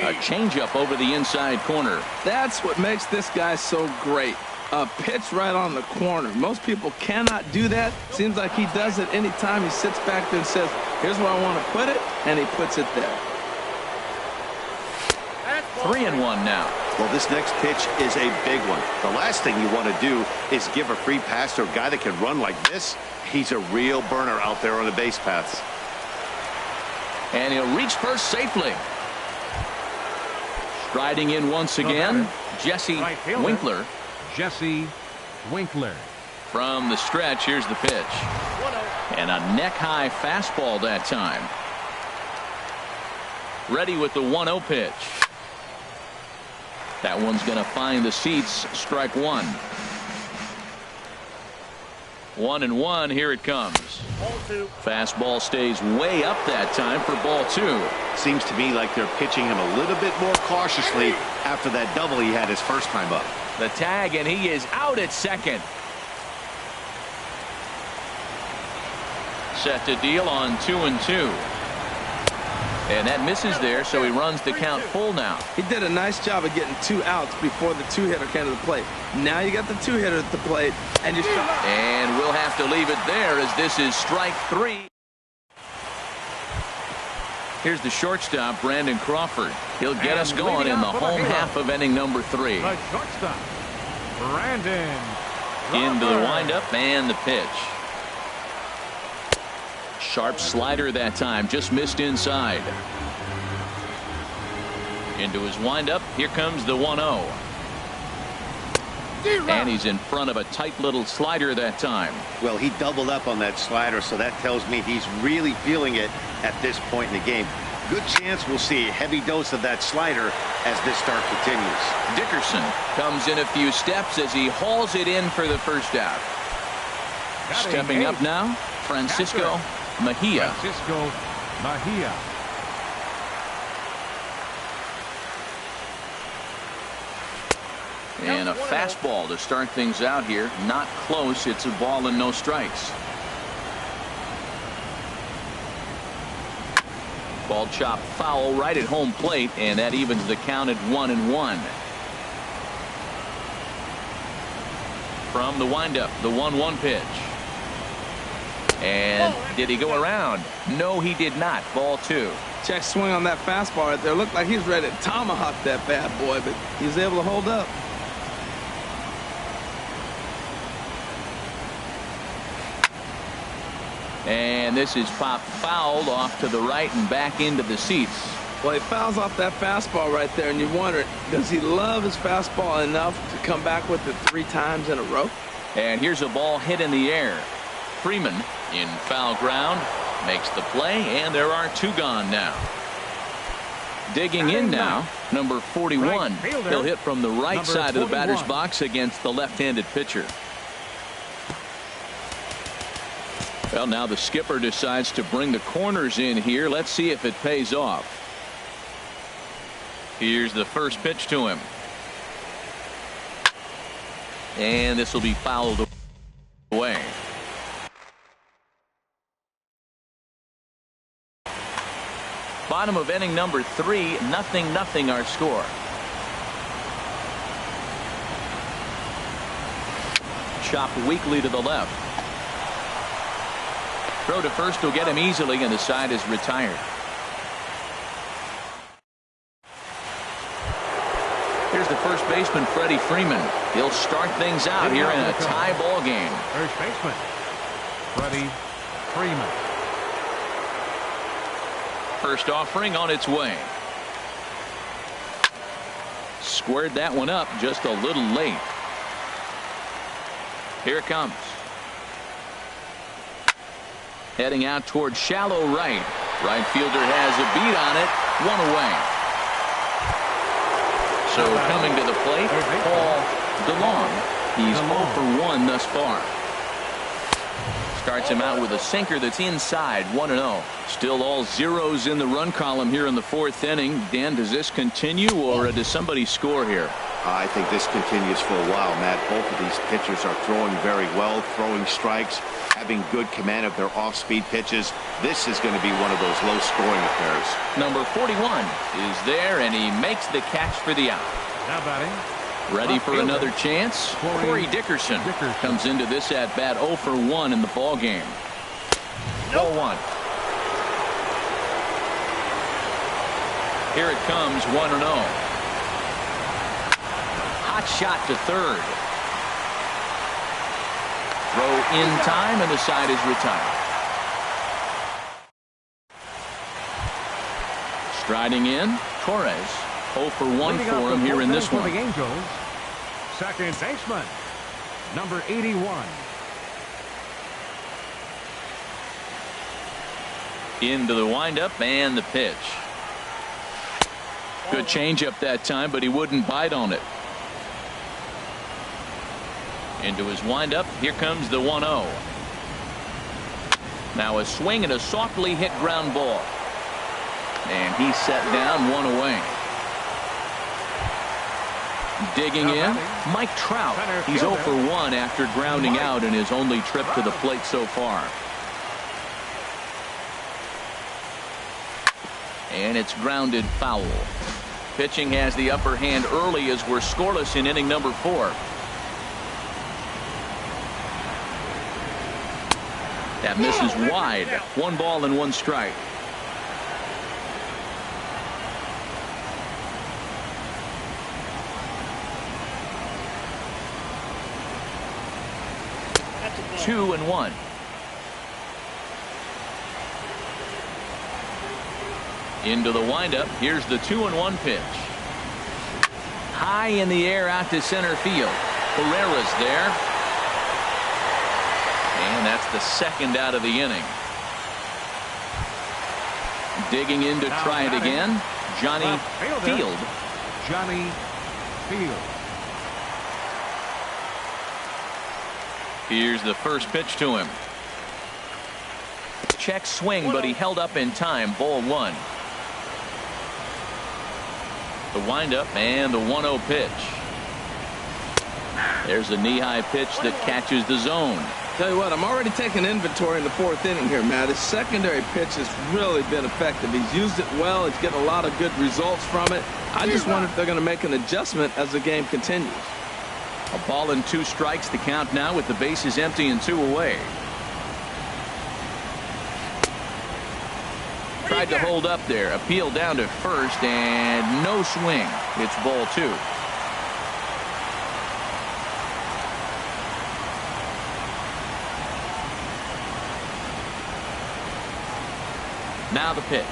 A changeup over the inside corner. That's what makes this guy so great. A pitch right on the corner. Most people cannot do that. Seems like he does it anytime he sits back there and says, here's where I want to put it, and he puts it there. 3-1 now. Well, this next pitch is a big one. The last thing you want to do is give a free pass to a guy that can run like this. He's a real burner out there on the base paths. And he'll reach first safely. Striding in once again, Jesse Winkler. Jesse Winkler. From the stretch, here's the pitch. And a neck-high fastball that time. Ready with the 1-0 pitch. That one's going to find the seats. Strike one. 1-1. Here it comes. Ball 2. Fastball stays way up that time for ball 2. Seems to me like they're pitching him a little bit more cautiously after that double he had his first time up. The tag, and he is out at second. Set to deal on 2-2. And that misses there, so he runs the count full now. He did a nice job of getting 2 outs before the 2-hitter came to the plate. Now you got the 2-hitter at the plate, and you start. And we'll have to leave it there as this is strike 3. Here's the shortstop, Brandon Crawford. He'll get us going in the home half of inning number 3. The shortstop, Brandon Into the Crawford. windup and the pitch. Sharp slider that time, just missed inside. Into his windup. Here comes the 1-0. And he's in front of a tight little slider that time. Well, he doubled up on that slider, so that tells me he's really feeling it at this point in the game. Good chance we'll see a heavy dose of that slider as this start continues. Dickerson comes in a few steps as he hauls it in for the first out. Stepping up now, Francisco Mejia. Francisco Mejia. And a fastball to start things out here. Not close. It's a ball and no strikes. Ball chopped foul right at home plate, and that evens the count at 1-1. From the windup, the 1-1 pitch. And did he go around? No, he did not. Ball 2. Check swing on that fastball right there. Looked like he was ready to tomahawk that bad boy, but he was able to hold up. And this is popped fouled off to the right and back into the seats. Well, he fouls off that fastball right there, and you wonder, does he love his fastball enough to come back with it 3 times in a row? And here's a ball hit in the air. Freeman in foul ground makes the play, and there are 2 gone now. Digging in now, number 41. He'll hit from the right side of the batter's box against the left-handed pitcher. Well, now the skipper decides to bring the corners in here. Let's see if it pays off. Here's the first pitch to him. And this will be fouled away. Bottom of inning number 3, 0-0 our score. Chopped weakly to the left. Throw to first will get him easily, and the side is retired. Here's the first baseman, Freddie Freeman. He'll start things out here in a tie ball game. First baseman, Freddie Freeman. First offering on its way. Squared that one up just a little late. Here it comes. Heading out towards shallow right. Right fielder has a beat on it. 1 away. So coming to the plate, Paul DeLong. He's 0 for 1 thus far. Starts him out with a sinker that's inside. 1-0. Still all zeros in the run column here in the 4th inning. Dan, does this continue, or does somebody score here? I think this continues for a while, Matt. Both of these pitchers are throwing very well, throwing strikes, having good command of their off-speed pitches. This is going to be one of those low-scoring affairs. Number 41 is there, and he makes the catch for the out. Now batting. Ready for another chance? Corey Dickerson comes into this at bat 0 for 1 in the ball game. Ball 1. Here it comes, 1-0. Hot shot to third. Throw in time, and the side is retired. Striding in, Torres. 0 for 1 for him here in this one. For the Angels, second baseman, number 81. Into the windup and the pitch. Good changeup that time, but he wouldn't bite on it. Into his windup. Here comes the 1-0. Now a swing and a softly hit ground ball. And he's set down, one away. Digging in, Mike Trout. He's 0 for 1 after grounding out in his only trip to the plate so far. And it's grounded foul. Pitching has the upper hand early as we're scoreless in inning number 4. That misses wide. 1 ball and 1 strike. That's 2-1. Into the windup. Here's the 2-1 pitch. High in the air out to center field. Herrera's there. And that's the second out of the inning. Digging in to try it again. Johnny Field. Johnny Field. Here's the first pitch to him. Check swing, but he held up in time. Ball 1. The windup and the 1-0 pitch. There's a knee-high pitch that catches the zone. Tell you what, I'm already taking inventory in the 4th inning here, Matt. His secondary pitch has really been effective. He's used it well. He's getting a lot of good results from it. I just wonder if they're going to make an adjustment as the game continues. A ball and 2 strikes the count now with the bases empty and 2 away. Tried to hold up there. Appeal down to first and no swing. It's ball 2. Now the pitch.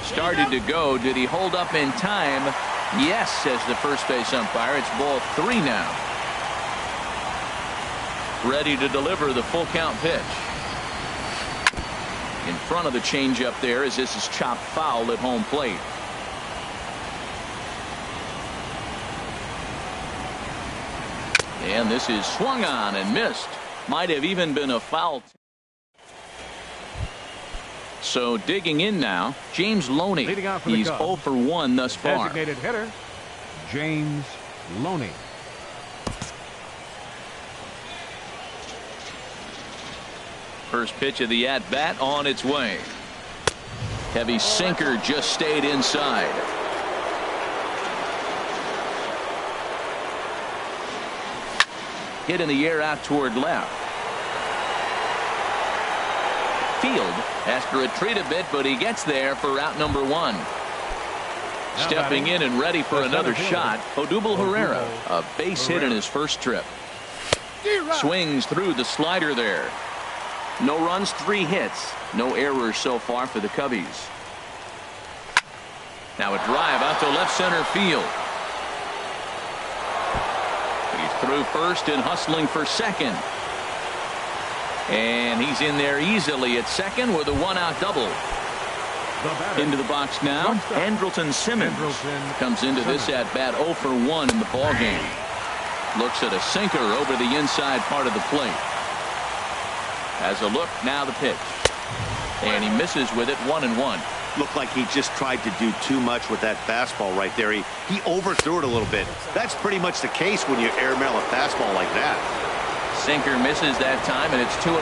Started to go. Did he hold up in time? Yes, says the first base umpire. It's ball 3 now. Ready to deliver the full count pitch. In front of the changeup there as this is chopped foul at home plate. And this is swung on and missed. Might have even been a foul. So digging in now, James Loney. He's 0 for 1 thus far. Designated hitter, James Loney. First pitch of the at-bat on its way. Heavy sinker just stayed inside. Hit in the air out toward left. Field has to retreat a bit, but he gets there for out number 1. Stepping in and ready for another shot, Odubel Herrera, a base hit in his first trip. Swings through the slider there. No runs, 3 hits. No errors so far for the Cubbies. Now a drive out to left center field. He's through first and hustling for second. And he's in there easily at second with a 1-out double. Into the box now, Andrelton Simmons comes into this at-bat 0 for 1 in the ballgame. Looks at a sinker over the inside part of the plate. Has a look, now the pitch. And he misses with it, 1-1. Looked like he just tried to do too much with that fastball right there. He overthrew it a little bit. That's pretty much the case when you airmail a fastball like that. Sinker misses that time, and it's 2-1.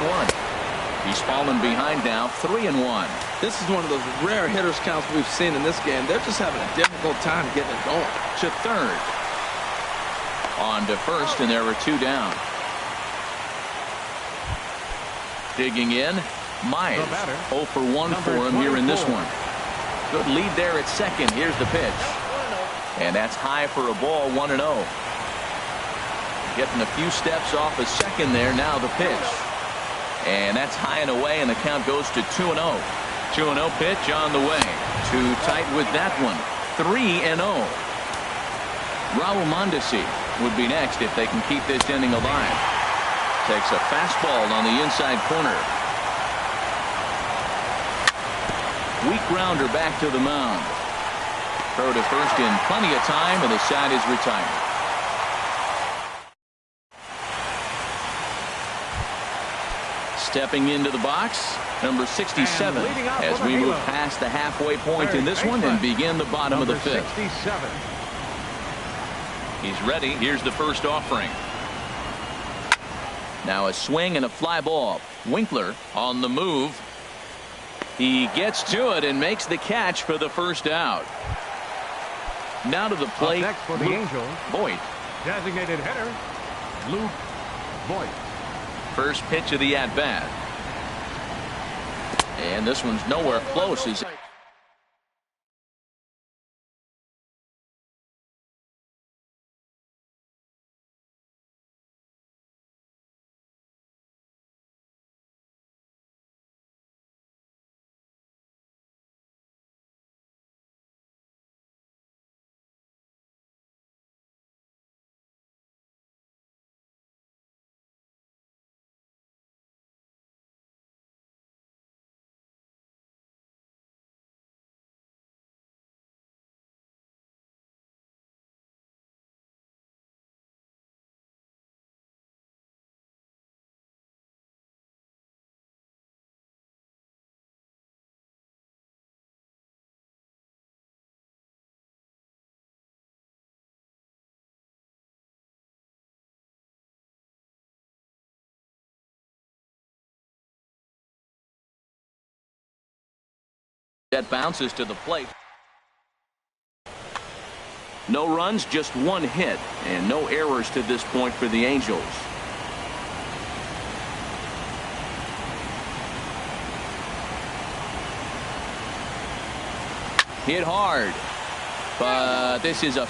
He's fallen behind now, 3-1. This is one of those rare hitters counts we've seen in this game. They're just having a difficult time getting it going. To third. On to first, and there were 2 down. Digging in, Myers. 0 for 1 for him here in this one. Good lead there at second. Here's the pitch. And that's high for a ball, 1-0. Getting a few steps off a second there. Now the pitch. And that's high and away, and the count goes to 2-0. 2-0 pitch on the way. Too tight with that one. 3-0. Raul Mondesi would be next if they can keep this inning alive. Takes a fastball on the inside corner. Weak grounder back to the mound. Throw to first in plenty of time, and the side is retired. Stepping into the box, number 67, as we move past the halfway point in this one and begin the bottom of the fifth. 67. He's ready. Here's the first offering. Now a swing and a fly ball. Winkler on the move. He gets to it and makes the catch for the first out. Now to the plate. Up next for the Angels, Voit. designated hitter, Luke Voit. First pitch of the at-bat. And this one's nowhere close. As that bounces to the plate. No runs, just one hit, and no errors to this point for the Angels. Hit hard, but this is a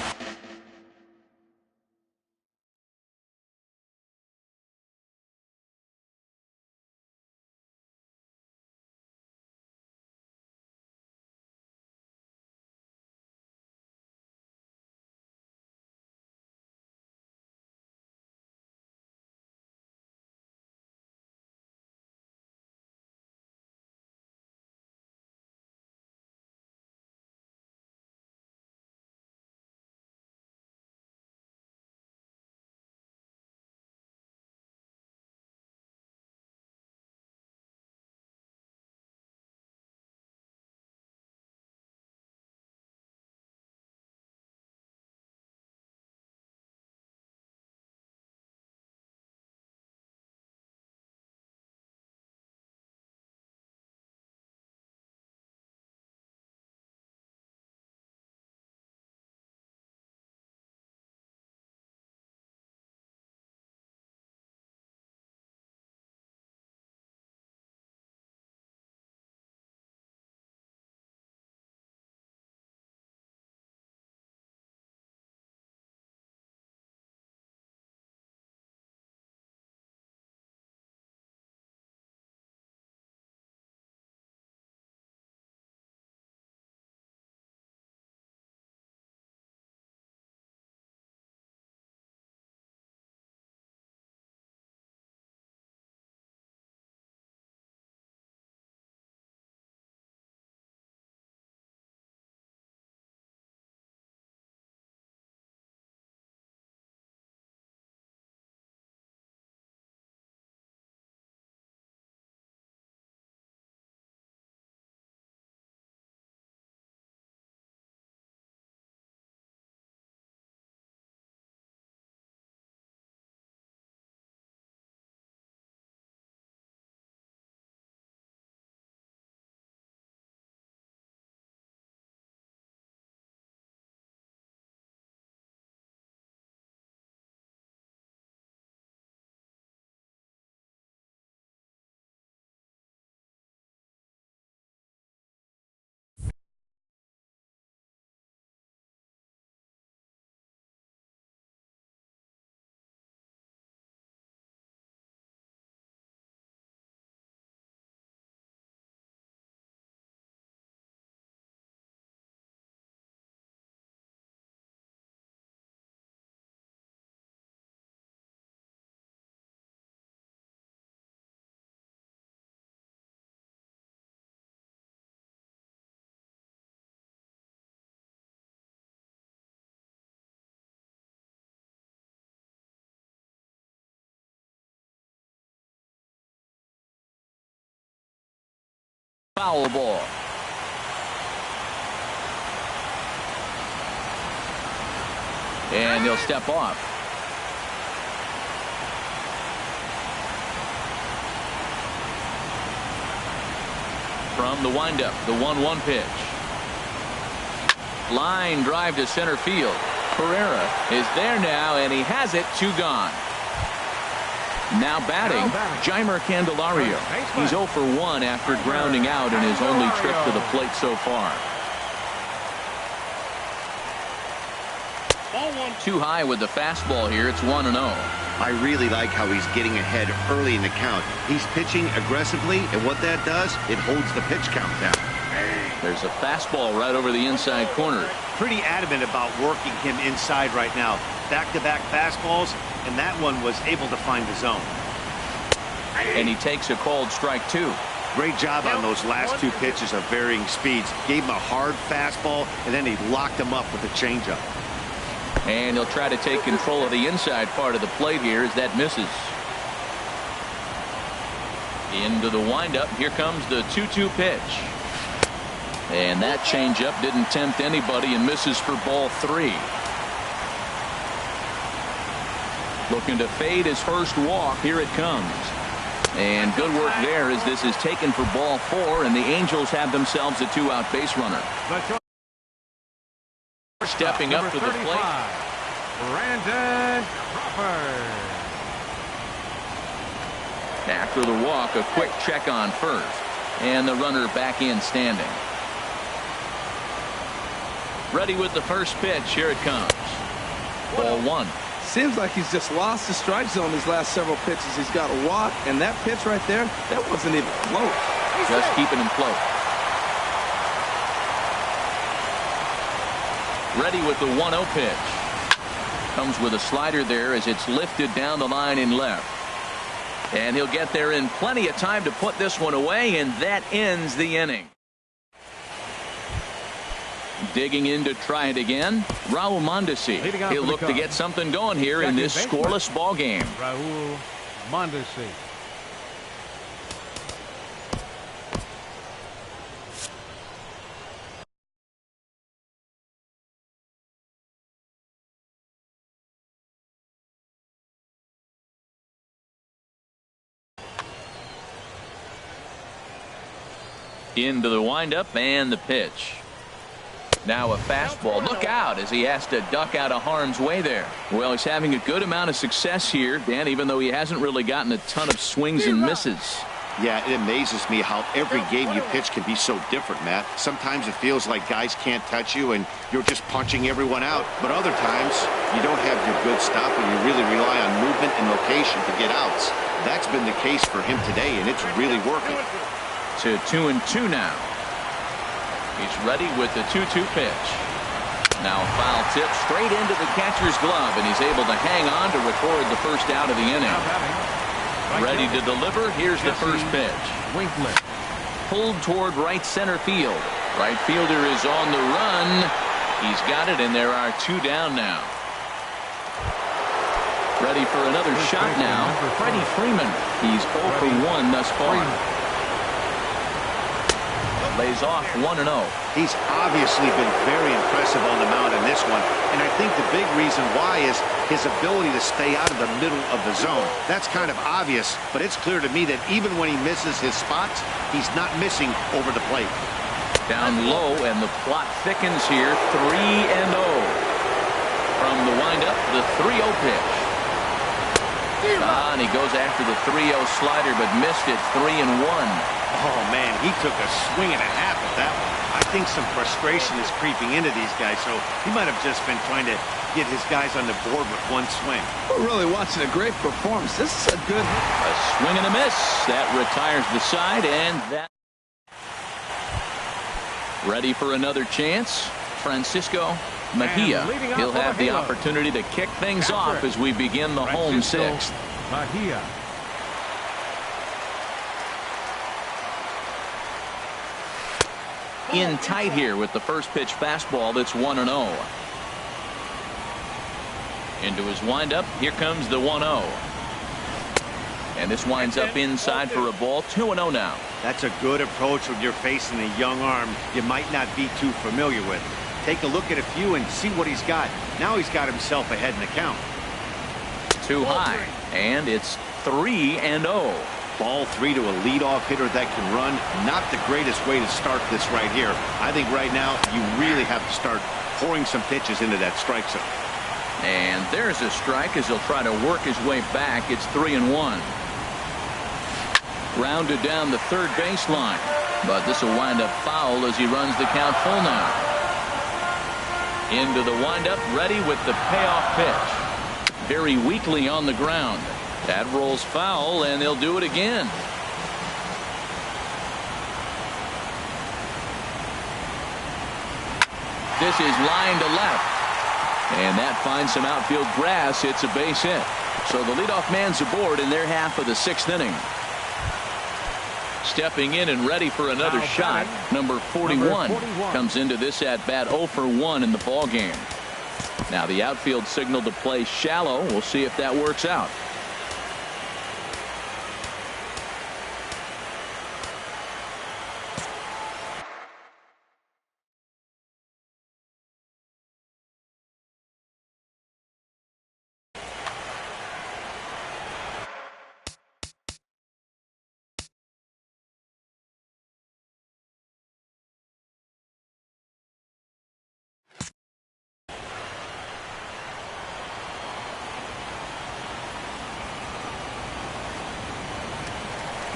foul ball. And he'll step off. From the windup, the 1-1 pitch. Line drive to center field. Pereira is there now, and he has it. 2 gone. Now batting, Jeimer Candelario. He's 0 for 1 after grounding out in his only trip to the plate so far. Too high with the fastball here. It's 1-0. I really like how he's getting ahead early in the count. He's pitching aggressively, and what that does, it holds the pitch count down. There's a fastball right over the inside corner. Pretty adamant about working him inside right now. Back-to-back fastballs, and that one was able to find the zone. And he takes a called strike 2. Great job on those last 2 pitches of varying speeds. Gave him a hard fastball, and then he locked him up with a changeup. And he'll try to take control of the inside part of the plate here as that misses. Into the windup. Here comes the 2-2 pitch. And that changeup didn't tempt anybody and misses for ball 3. Looking to fade his first walk. Here it comes. And good work there as this is taken for ball 4, and the Angels have themselves a 2-out base runner. Stepping up to the plate. Brandon Crawford. After the walk, a quick check on first. And the runner back in standing. Ready with the first pitch. Here it comes. Ball 1. Seems like he's just lost the strike zone these last several pitches. He's got a walk, and that pitch right there, that wasn't even close. Just keeping him close. Ready with the 1-0 pitch. Comes with a slider there as it's lifted down the line in left. And he'll get there in plenty of time to put this one away, and that ends the inning. Digging in to try it again, Raul Mondesi. He'll look to get something going here in this scoreless ball game. Raul Mondesi. Into the windup and the pitch. Now a fastball. Look out as he has to duck out of harm's way there. Well, he's having a good amount of success here, Dan, even though he hasn't really gotten a ton of swings and misses. Yeah, it amazes me how every game you pitch can be so different, Matt. Sometimes it feels like guys can't touch you and you're just punching everyone out. But other times you don't have your good stuff and you really rely on movement and location to get outs. That's been the case for him today, and it's really working. To 2-2 now. He's ready with the 2-2 pitch. Now a foul tip straight into the catcher's glove, and he's able to hang on to record the first out of the inning. Ready to deliver. Here's the first pitch. Pulled toward right center field. Right fielder is on the run. He's got it, and there are 2 down now. Ready for another shot now. Freddie Freeman. He's 0 for 1 thus far. Lays off 1-0. He's obviously been very impressive on the mound in this one, and I think the big reason why is his ability to stay out of the middle of the zone. That's kind of obvious, but it's clear to me that even when he misses his spots, he's not missing over the plate. Down low, and the plot thickens here. 3-0. From the windup, the 3-0 pitch. And he goes after the 3-0 slider, but missed it. 3-1. Oh, man, he took a swing and a half at that one. I think some frustration is creeping into these guys, so he might have just been trying to get his guys on the board with one swing. We're really watching a great performance. This is a good hit. A swing and a miss. That retires the side, and that. Ready for another chance. Francisco Mejia. He'll have the opportunity to kick things off as we begin the home 6th. Mejia. In tight here with the first pitch fastball. That's 1-0. Into his windup. Here comes the 1-0. And this winds up inside for a ball. 2-0 now. That's a good approach when you're facing a young arm you might not be too familiar with. Take a look at a few and see what he's got. Now he's got himself ahead in the count. Too high. And it's 3-0. Ball 3 to a leadoff hitter that can run. Not the greatest way to start this right here. I think right now you really have to start pouring some pitches into that strike zone. And there's a strike as he'll try to work his way back. It's 3-1. Grounded down the third baseline. But this will wind up foul as he runs the count full now. Into the windup, ready with the payoff pitch. Very weakly on the ground. That rolls foul, and they'll do it again. This is line to left. And that finds some outfield grass. It's a base hit. So the leadoff man's aboard in their half of the 6th inning. Stepping in and ready for another shot, number 41 comes into this at bat 0 for 1 in the ball game. Now the outfield signal to play shallow. We'll see if that works out.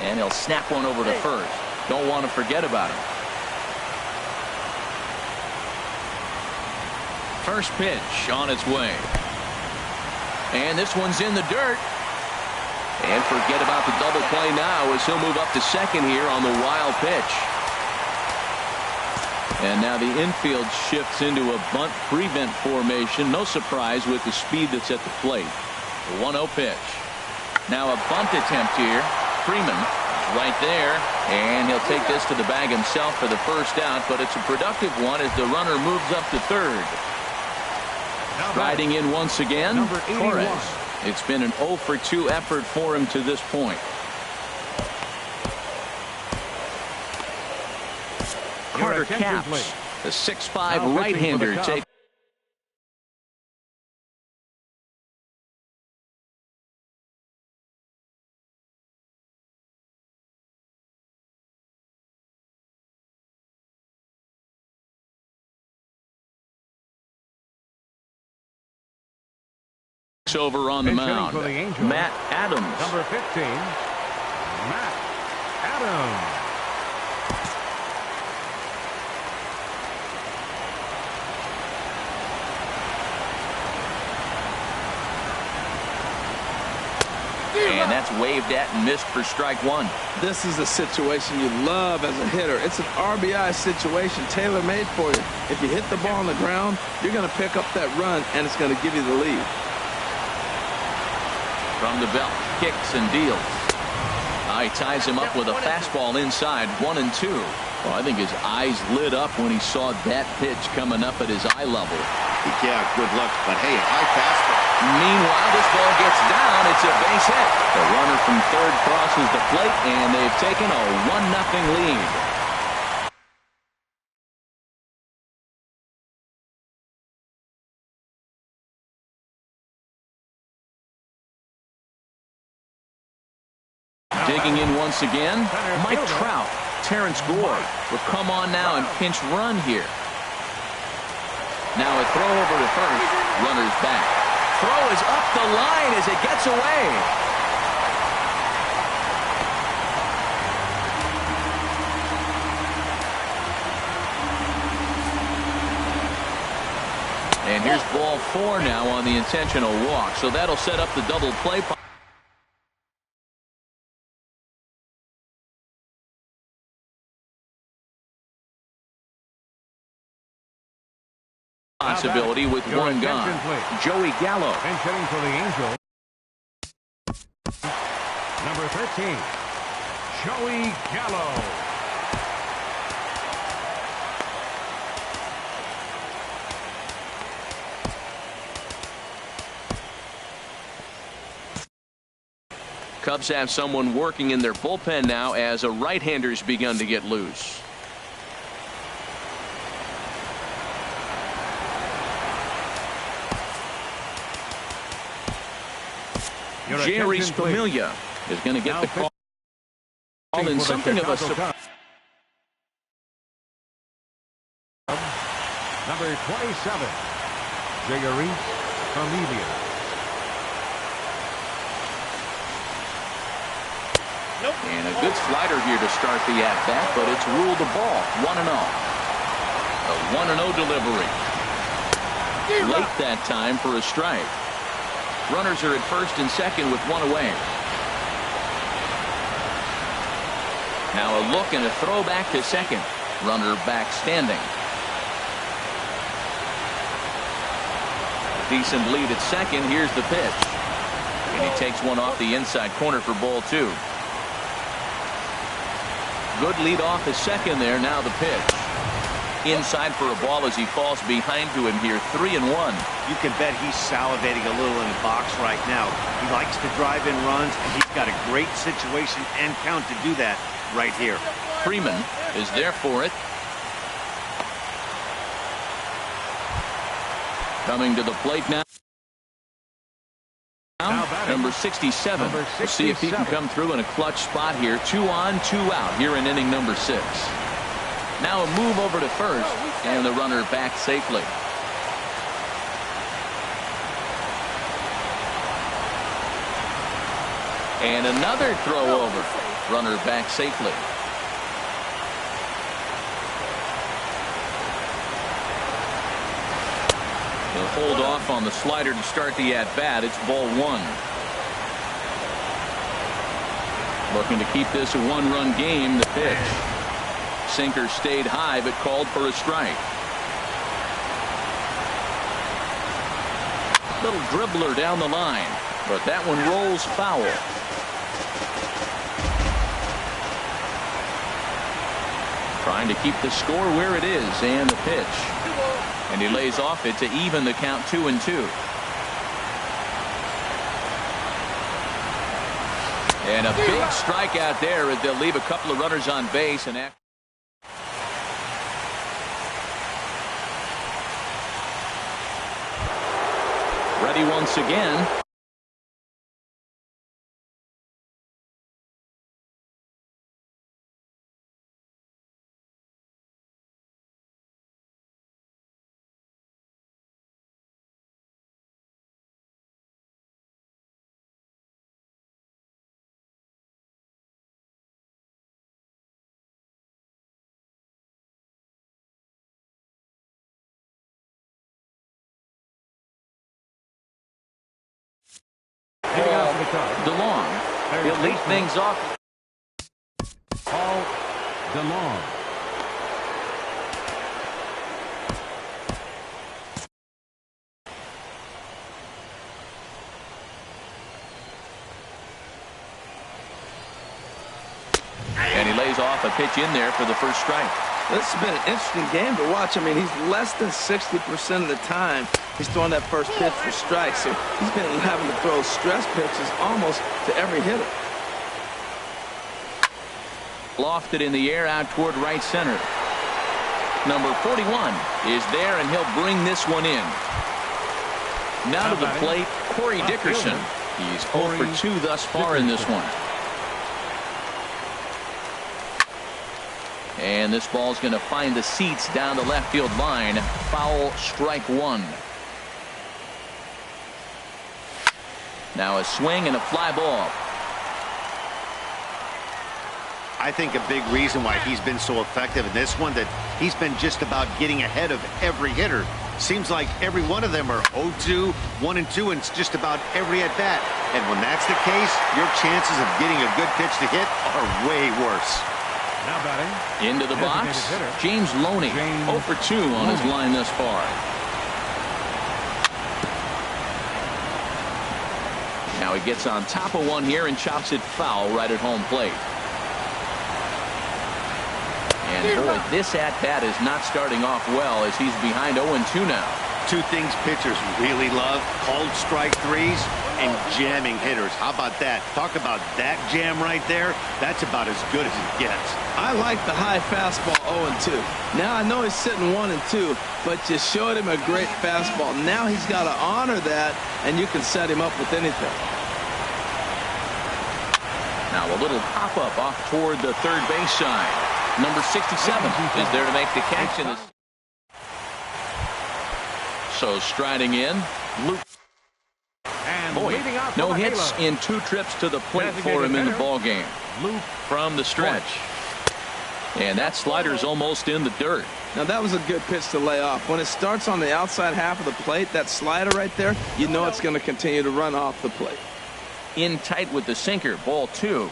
And he'll snap one over to first. Don't want to forget about him. First pitch on its way. And this one's in the dirt. And forget about the double play now as he'll move up to second here on the wild pitch. And now the infield shifts into a bunt prevent formation. No surprise with the speed that's at the plate. The 1-0 pitch. Now a bunt attempt here. Freeman right there, and he'll take this to the bag himself for the first out, but it's a productive one as the runner moves up to third. Riding in once again, Torres. It's been an 0 for 2 effort for him to this point. Carter Capps, the 6'5" right-hander, take. Over on the mound, Matt Adams. Number 15, Matt Adams. And that's waved at and missed for strike 1. This is a situation you love as a hitter. It's an RBI situation tailor-made for you. If you hit the ball on the ground, you're going to pick up that run, and it's going to give you the lead. From the belt, kicks and deals. He ties him up with a fastball inside, 1-2. Well, I think his eyes lit up when he saw that pitch coming up at his eye level. Yeah, good luck, but hey, a high fastball. Meanwhile, this ball gets down. It's a base hit. The runner from third crosses the plate, and they've taken a 1-0 lead. Digging in once again, Mike Trout. Terrence Gore will come on now and pinch run here. Now a throw over to first. Runner's back. Throw is up the line as it gets away. And here's ball 4 now on the intentional walk. So that'll set up the double play possibility with one gone. Joey Gallo. And hitting for the Angels, number 13, Joey Gallo. Cubs have someone working in their bullpen now as a right-hander's begun to get loose. Jerry Familia is going to get the call in something of a surprise. Number 27, Jerry Familia. And a good slider here to start the at-bat, but it's ruled a ball. 1-0. A 1-0 delivery. Late that time for a strike. Runners are at first and second with one away. Now a look and a throw back to second. Runner back standing. Decent lead at second. Here's the pitch. And he takes one off the inside corner for ball 2. Good lead off at second there. Now the pitch. Inside for a ball as he falls behind to him here. 3-1. You can bet he's salivating a little in the box right now. He likes to drive in runs, and he's got a great situation and count to do that right here. Freeman is there for it. Coming to the plate now. Number 67. We'll see if he can come through in a clutch spot here. 2 on, 2 out here in inning number 6. Now a move over to first, and the runner back safely. And another throw over. Runner back safely. He'll hold off on the slider to start the at-bat. It's ball 1. Looking to keep this a 1-run game. The pitch. Sinker stayed high but called for a strike. Little dribbler down the line, but that one rolls foul. Trying to keep the score where it is, and the pitch. And he lays off it to even the count 2-2. And a big strikeout there as they'll leave a couple of runners on base. And after ready once again. DeLong. He'll lead things off. Paul DeLong. And he lays off a pitch in there for the first strike. This has been an interesting game to watch. I mean, he's less than 60% of the time he's throwing that first pitch for strikes. So he's been having to throw stress pitches almost to every hitter. Lofted in the air out toward right center. Number 41 is there, and he'll bring this one in. Now to the plate, Corey Dickerson. He's 0 for 2 thus far in this one. And this ball's going to find the seats down the left field line. Foul, strike 1. Now a swing and a fly ball. I think a big reason why he's been so effective in this one, that he's been just about getting ahead of every hitter. Seems like every one of them are 0-2, 1-2, and it's just about every at-bat. And when that's the case, your chances of getting a good pitch to hit are way worse. Now batting. Into the box, James Loney. 0 for 2 on his line thus far. Now he gets on top of one here and chops it foul right at home plate. And boy, this at-bat is not starting off well as he's behind 0-2 now. Two things pitchers really love: called strike threes and jamming hitters. How about that? Talk about that jam right there. That's about as good as it gets. I like the high fastball 0-2. Now I know he's sitting 1-2, but you showed him a great fastball. Now he's got to honor that, and you can set him up with anything. Now a little pop-up off toward the third base side. Number 67 is there to make the catch in this. So striding in, Luke. And Boy, leading off no for the hits Halo. in 2 trips to the plate for him in the ball game. Luke From the stretch. And that slider's almost in the dirt. Now that was a good pitch to lay off. When it starts on the outside half of the plate, that slider right there, you know it's going to continue to run off the plate. In tight with the sinker, ball 2.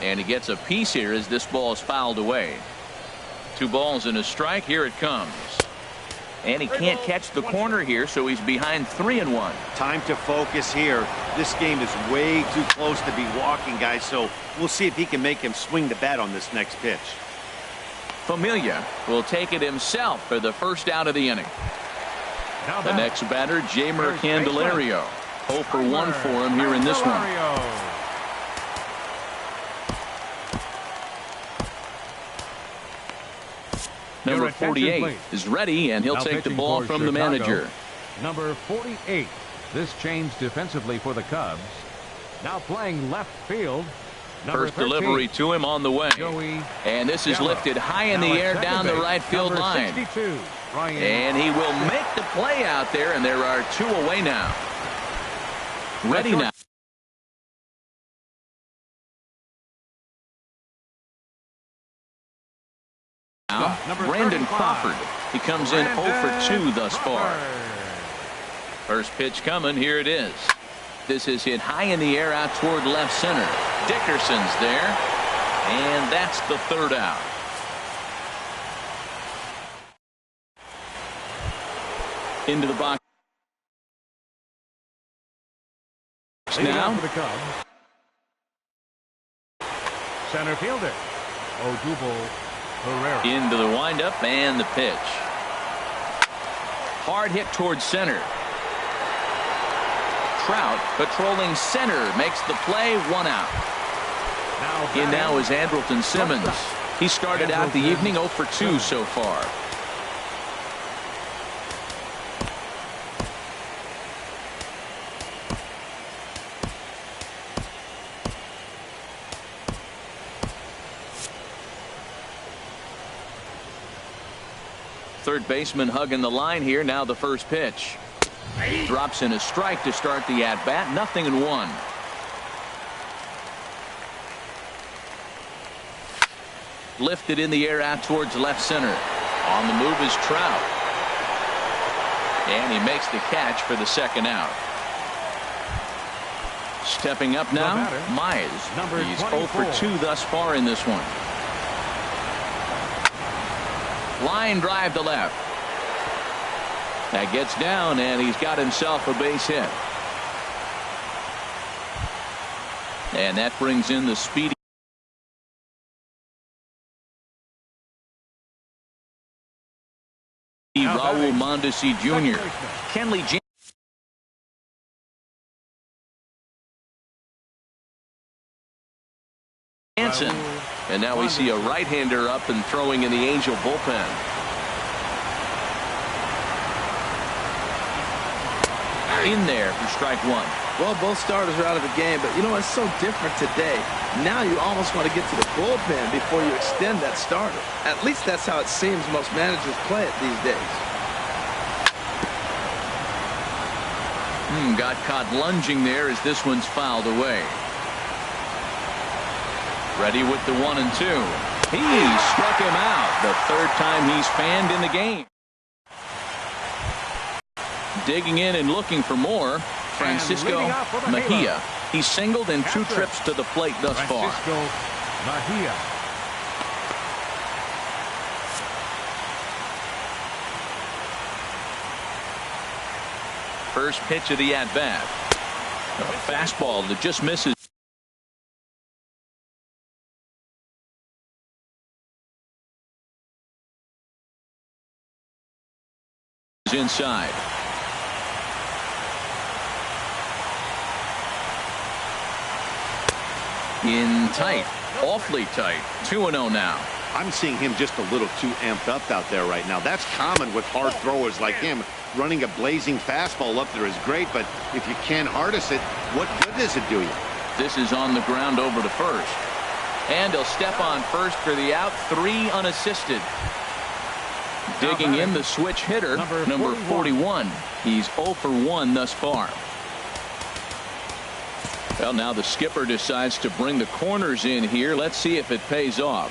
And he gets a piece here as this ball is fouled away. 2 balls and a strike. Here it comes. And he can't catch the corner here, so he's behind 3-1. Time to focus here. This game is way too close to be walking, guys, so we'll see if he can make him swing the bat on this next pitch. Familia will take it himself for the first out of the inning. Now The next batter, Jamer Candelario. 0 for 1 for him here in this one. Number 48 is ready, and he'll Now take the pitching ball for from the Chicago, manager. Number 48. This change defensively for the Cubs. Now playing left field. Number First 13, delivery to him on the way. Joey And this is Gallo. lifted high in Now the at air second down the base, right field number line. 62, Ryan. And he will make the play out there, and there are 2 away now. Ready now. Number Brandon 35. Crawford. He comes in 0 for 2 thus far. First pitch coming. Here it is. This is hit high in the air out toward left center. Dickerson's there. And that's the 3rd out. Into the box Leading now. off for the Cubs. Center fielder Odubel Herrera. Into the windup and the pitch. Hard hit towards center. Trout patrolling center makes the play. 1 out. In now is Andrelton Simmons. He started out the evening 0 for 2 so far. Third baseman hugging the line here. Now the first pitch. Drops in a strike to start the at-bat. 0-1. Lifted in the air out towards left center. On the move is Trout. And he makes the catch for the 2nd out. Stepping up now, Mize. Number He's 24. 0 for 2 thus far in this one. Line drive to left. That gets down, and he's got himself a base hit. And that brings in the speedy Raul Mondesi Jr. Kenley Jansen. And now we see a right-hander up and throwing in the Angel bullpen. In there for strike 1. Well, both starters are out of the game, but you know, it's so different today. Now you almost want to get to the bullpen before you extend that starter. At least that's how it seems most managers play it these days. Got caught lunging there as this one's fouled away. Ready with the 1 and 2. He struck him out. The 3rd time he's fanned in the game. Digging in and looking for more. Francisco Mejia. He's singled in 2 trips to the plate thus far. Francisco Mejia. First pitch of the at-bat. A fastball that just misses. Inside. In tight, awfully tight. 2-0 now. I'm seeing him just a little too amped up out there right now. That's common with hard throwers like him. Running a blazing fastball up there is great, but if you can't harness it, what good does it do you? This is on the ground over to first. And he'll step on first for the out. 3 unassisted. Digging in the switch hitter, number 41. He's 0 for 1 thus far. Well, now the skipper decides to bring the corners in here. Let's see if it pays off.